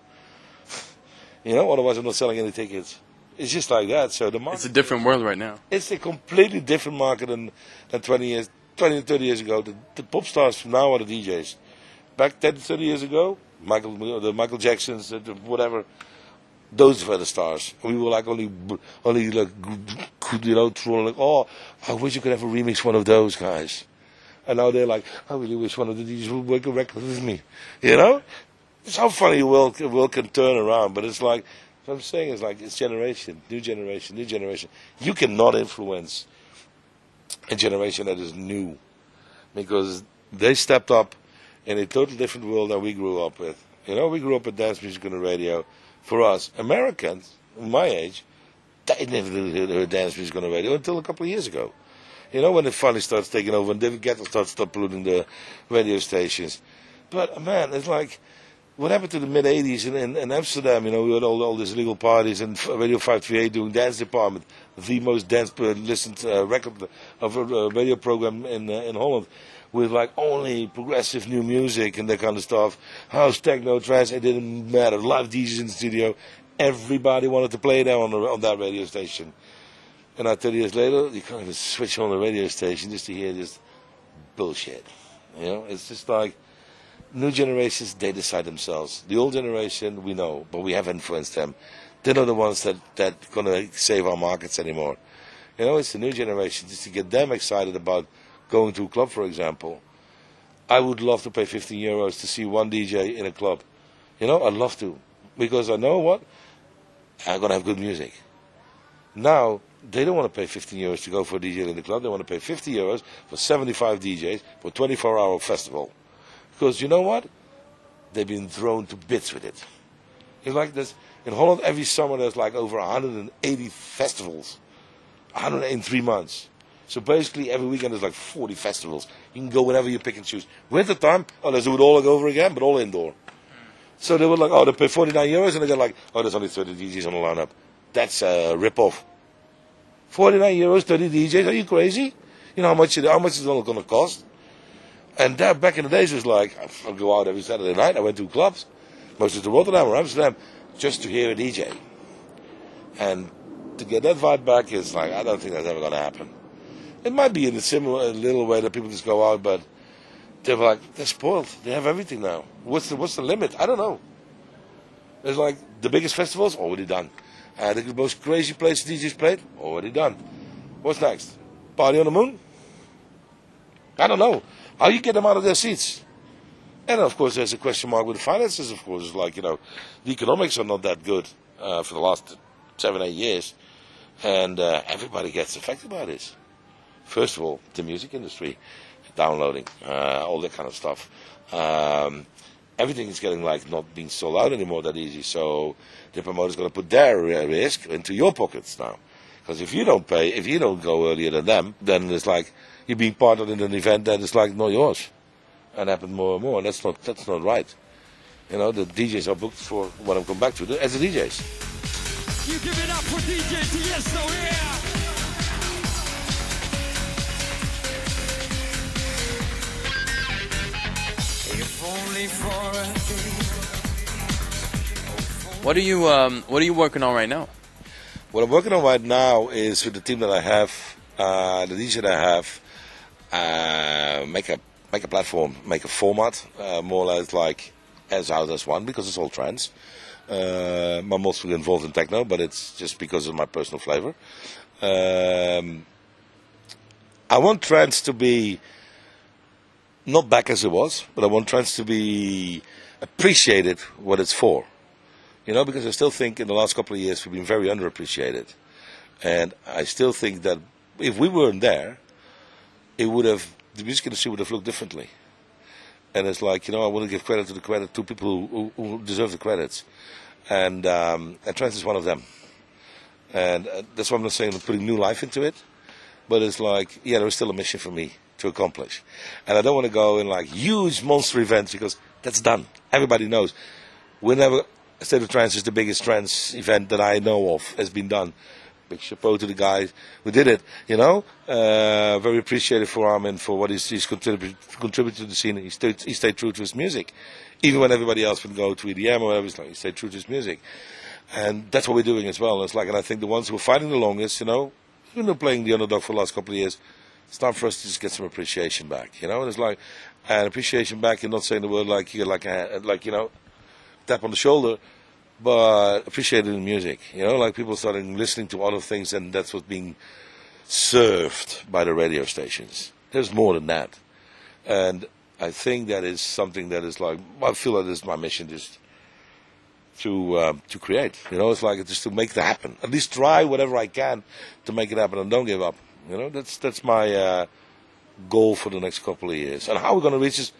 Otherwise I'm not selling any tickets. It's just like that. So the market, it's a different world right now. It's a completely different market than 20 and 30 years ago. The pop stars from now are the DJs. Back 10 to 30 years ago, the Michael Jacksons, the whatever, those were the stars. We were like only like, trolling like, oh, I wish you could have a remix one of those guys. And now they're like, I really wish one of the DJs would work a record with me. It's how funny the world can turn around. But it's like, what I'm saying is like, it's new generation. You cannot influence a generation that is new, because they stepped up in a totally different world than we grew up with. You know, we grew up with dance music on the radio. For us, Americans, my age, they never heard dance music on the radio until a couple of years ago. You know, when it finally starts taking over and David Guetta starts polluting the radio stations. But, man, it's like, what happened to the mid-'80s in Amsterdam? You know, we had all these illegal parties and Radio 538 doing Dance Department, the most listened record of a radio program in Holland, with like only progressive new music and that kind of stuff. House, techno, trance, it didn't matter. Live DJs in the studio. Everybody wanted to play there on that radio station. And 30 years later, you can't even switch on the radio station just to hear just bullshit. You know, it's just like, new generations, they decide themselves. The old generation, we know, but we have influenced them. They're not the ones that going to save our markets anymore. You know, it's the new generation, just to get them excited about going to a club, for example. I would love to pay 15 euros to see one DJ in a club. You know, I'd love to. Because I know what? I'm going to have good music. Now, they don't want to pay 15 euros to go for a DJ in the club. They want to pay 50 euros for 75 DJs for a 24-hour festival. Because you know what? They've been thrown to bits with it. It's like this. In Holland, every summer there's like over 180 festivals. 100 in 3 months. So basically every weekend there's like 40 festivals. You can go whenever you pick and choose. Winter time, oh, let's do it all over again, but all indoor. So they were like, oh, they pay 49 euros and they got like, oh, there's only 30 DJs on the lineup. That's a rip-off. 49 euros, 30 DJs, are you crazy? You know how much is it all going to cost? And that back in the days was like, I'd go out every Saturday night. I went to clubs, mostly to Rotterdam or Amsterdam, just to hear a DJ. And to get that vibe back is like, I don't think that's ever going to happen. It might be in a similar little way that people just go out, but they're like, they're spoiled. They have everything now. What's the limit? I don't know. It's like the biggest festivals, already done. The most crazy places DJs played, already done. What's next? Party on the moon? I don't know. How you get them out of their seats? And of course, there's a question mark with the finances. Of course, it's like, you know, the economics are not that good for the last 7-8 years, and everybody gets affected by this. First of all, the music industry, downloading, all that kind of stuff. Everything is getting like not being sold out anymore that easy. So the promoter's going to put their risk into your pockets now. Because if you don't pay, if you don't go earlier than them, then it's like you're being partnered in an event that is like not yours. And happens more and more, and that's not right. You know, the DJs are booked for what I'm coming back to as the DJs. You give it up for DJ Tiësto here. If only for a day. What are you working on right now? What I'm working on right now is with the team that I have, the DJ that I have, make a platform, make a format, more or less like as House as One, because it's all trance. I'm mostly involved in techno, but it's just because of my personal flavor. I want trance to be not back as it was, but I want trance to be appreciated what it's for. You know, because I still think in the last couple of years we've been very underappreciated. And I still think that if we weren't there, the music industry would have looked differently. And it's like, you know, I want to give credit to people who deserve the credits. And trance is one of them. And that's why I'm not saying I'm putting new life into it. But it's like, yeah, there is still a mission for me to accomplish. And I don't want to go in like huge monster events because that's done. Everybody knows. Whenever State of Trance is the biggest trance event that I know of, has been done. Big chapeau to the guy who did it, you know. Very appreciated for Armin for what he's contributed to the scene. He stayed true to his music. Even when everybody else would go to EDM or whatever, it's like he stayed true to his music. And that's what we're doing as well. It's like, and I think the ones who are fighting the longest, you know, even though playing the underdog for the last couple of years, it's time for us to just get some appreciation back, you know. And it's like, and appreciation back, you're not saying the word like you like you know, tap on the shoulder, but appreciating the music, you know, like people starting listening to other things, and that's what's being served by the radio stations. There's more than that, and I think that is something that is like, I feel that is my mission, just to create, you know. It's like just to make that happen. At least try whatever I can to make it happen, and don't give up. You know, that's my goal for the next couple of years. And how we're going to reach this,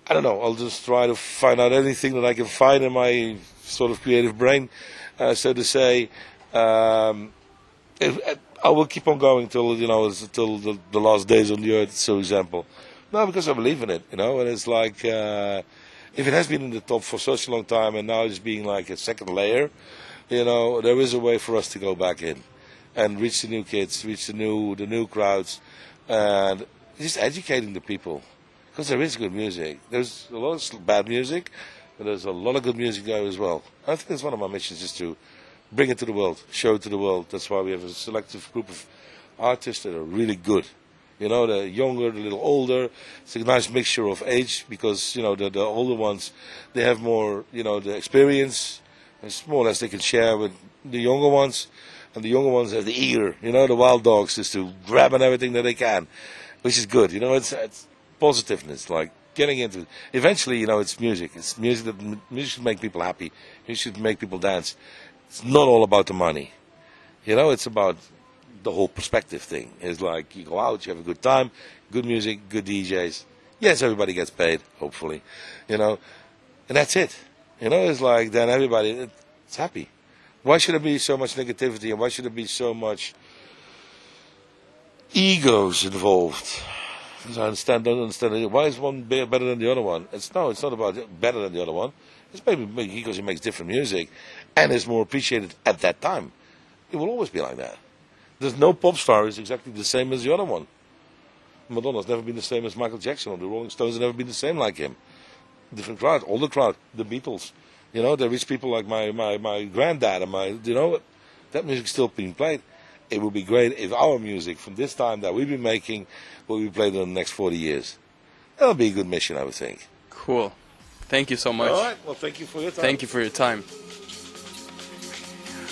I don't know. I'll just try to find out anything that I can find in my sort of creative brain, so to say. I will keep on going till till the last days on the earth, for example. No, because I believe in it, and it's like if it has been in the top for such a long time, and now it's being like a second layer, there is a way for us to go back in and reach the new kids, reach the new crowds, and just educating the people. Because there is good music. There's a lot of bad music, but there's a lot of good music there as well. I think it's one of my missions is to bring it to the world, show it to the world. That's why we have a selective group of artists that are really good. They're younger, they're a little older. It's a nice mixture of age because, the older ones, they have more, the experience. It's more or less they can share with the younger ones. And the younger ones have the eager, the wild dogs, just to grab on everything that they can, which is good. It's positiveness, like getting into. Eventually, it's music. It's music music should make people happy. It should make people dance. It's not all about the money. It's about the whole perspective thing. It's like you go out, you have a good time, good music, good DJs. Yes, everybody gets paid, hopefully, and that's it. It's like then everybody is happy. Why should there be so much negativity and why should there be so much egos involved? Because don't understand. Why is one better than the other one? It's not about better than the other one. It's maybe because he makes different music and is more appreciated at that time. It will always be like that. There's no pop star who's exactly the same as the other one. Madonna's never been the same as Michael Jackson, or the Rolling Stones have never been the same like him. Different crowd, older crowd, the Beatles. They reach people like my granddad and that music's still being played. It would be great if our music from this time that we've been making will be played in the next 40 years. That'll be a good mission, I would think. Cool. Thank you so much. All right. Well, thank you for your time. Thank you for your time.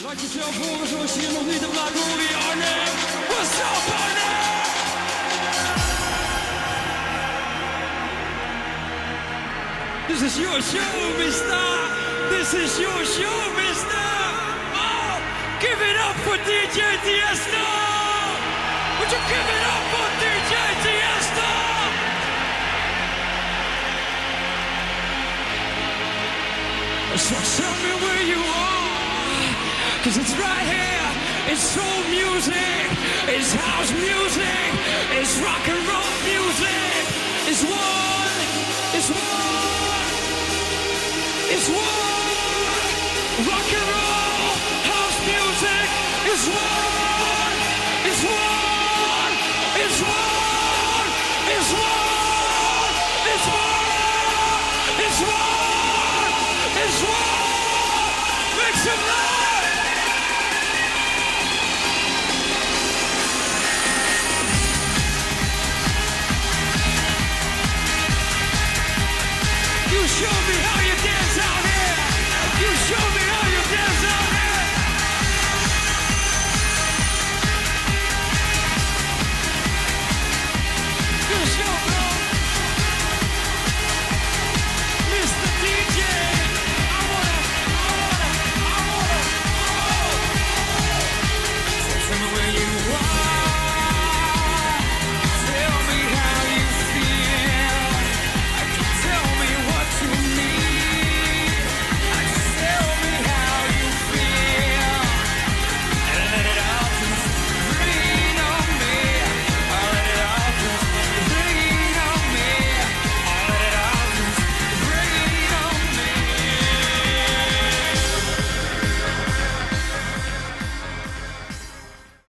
Laat jezelf horen zoals je je nog niet hebt laten horen, Arnhem. What's up, Arnhem? This is your show, mister. This is your show, mister. Oh, give it up for DJ Tiësto. Would you give it up for DJ Tiësto? So tell me where you are, 'cause it's right here. It's soul music, it's house music, it's rock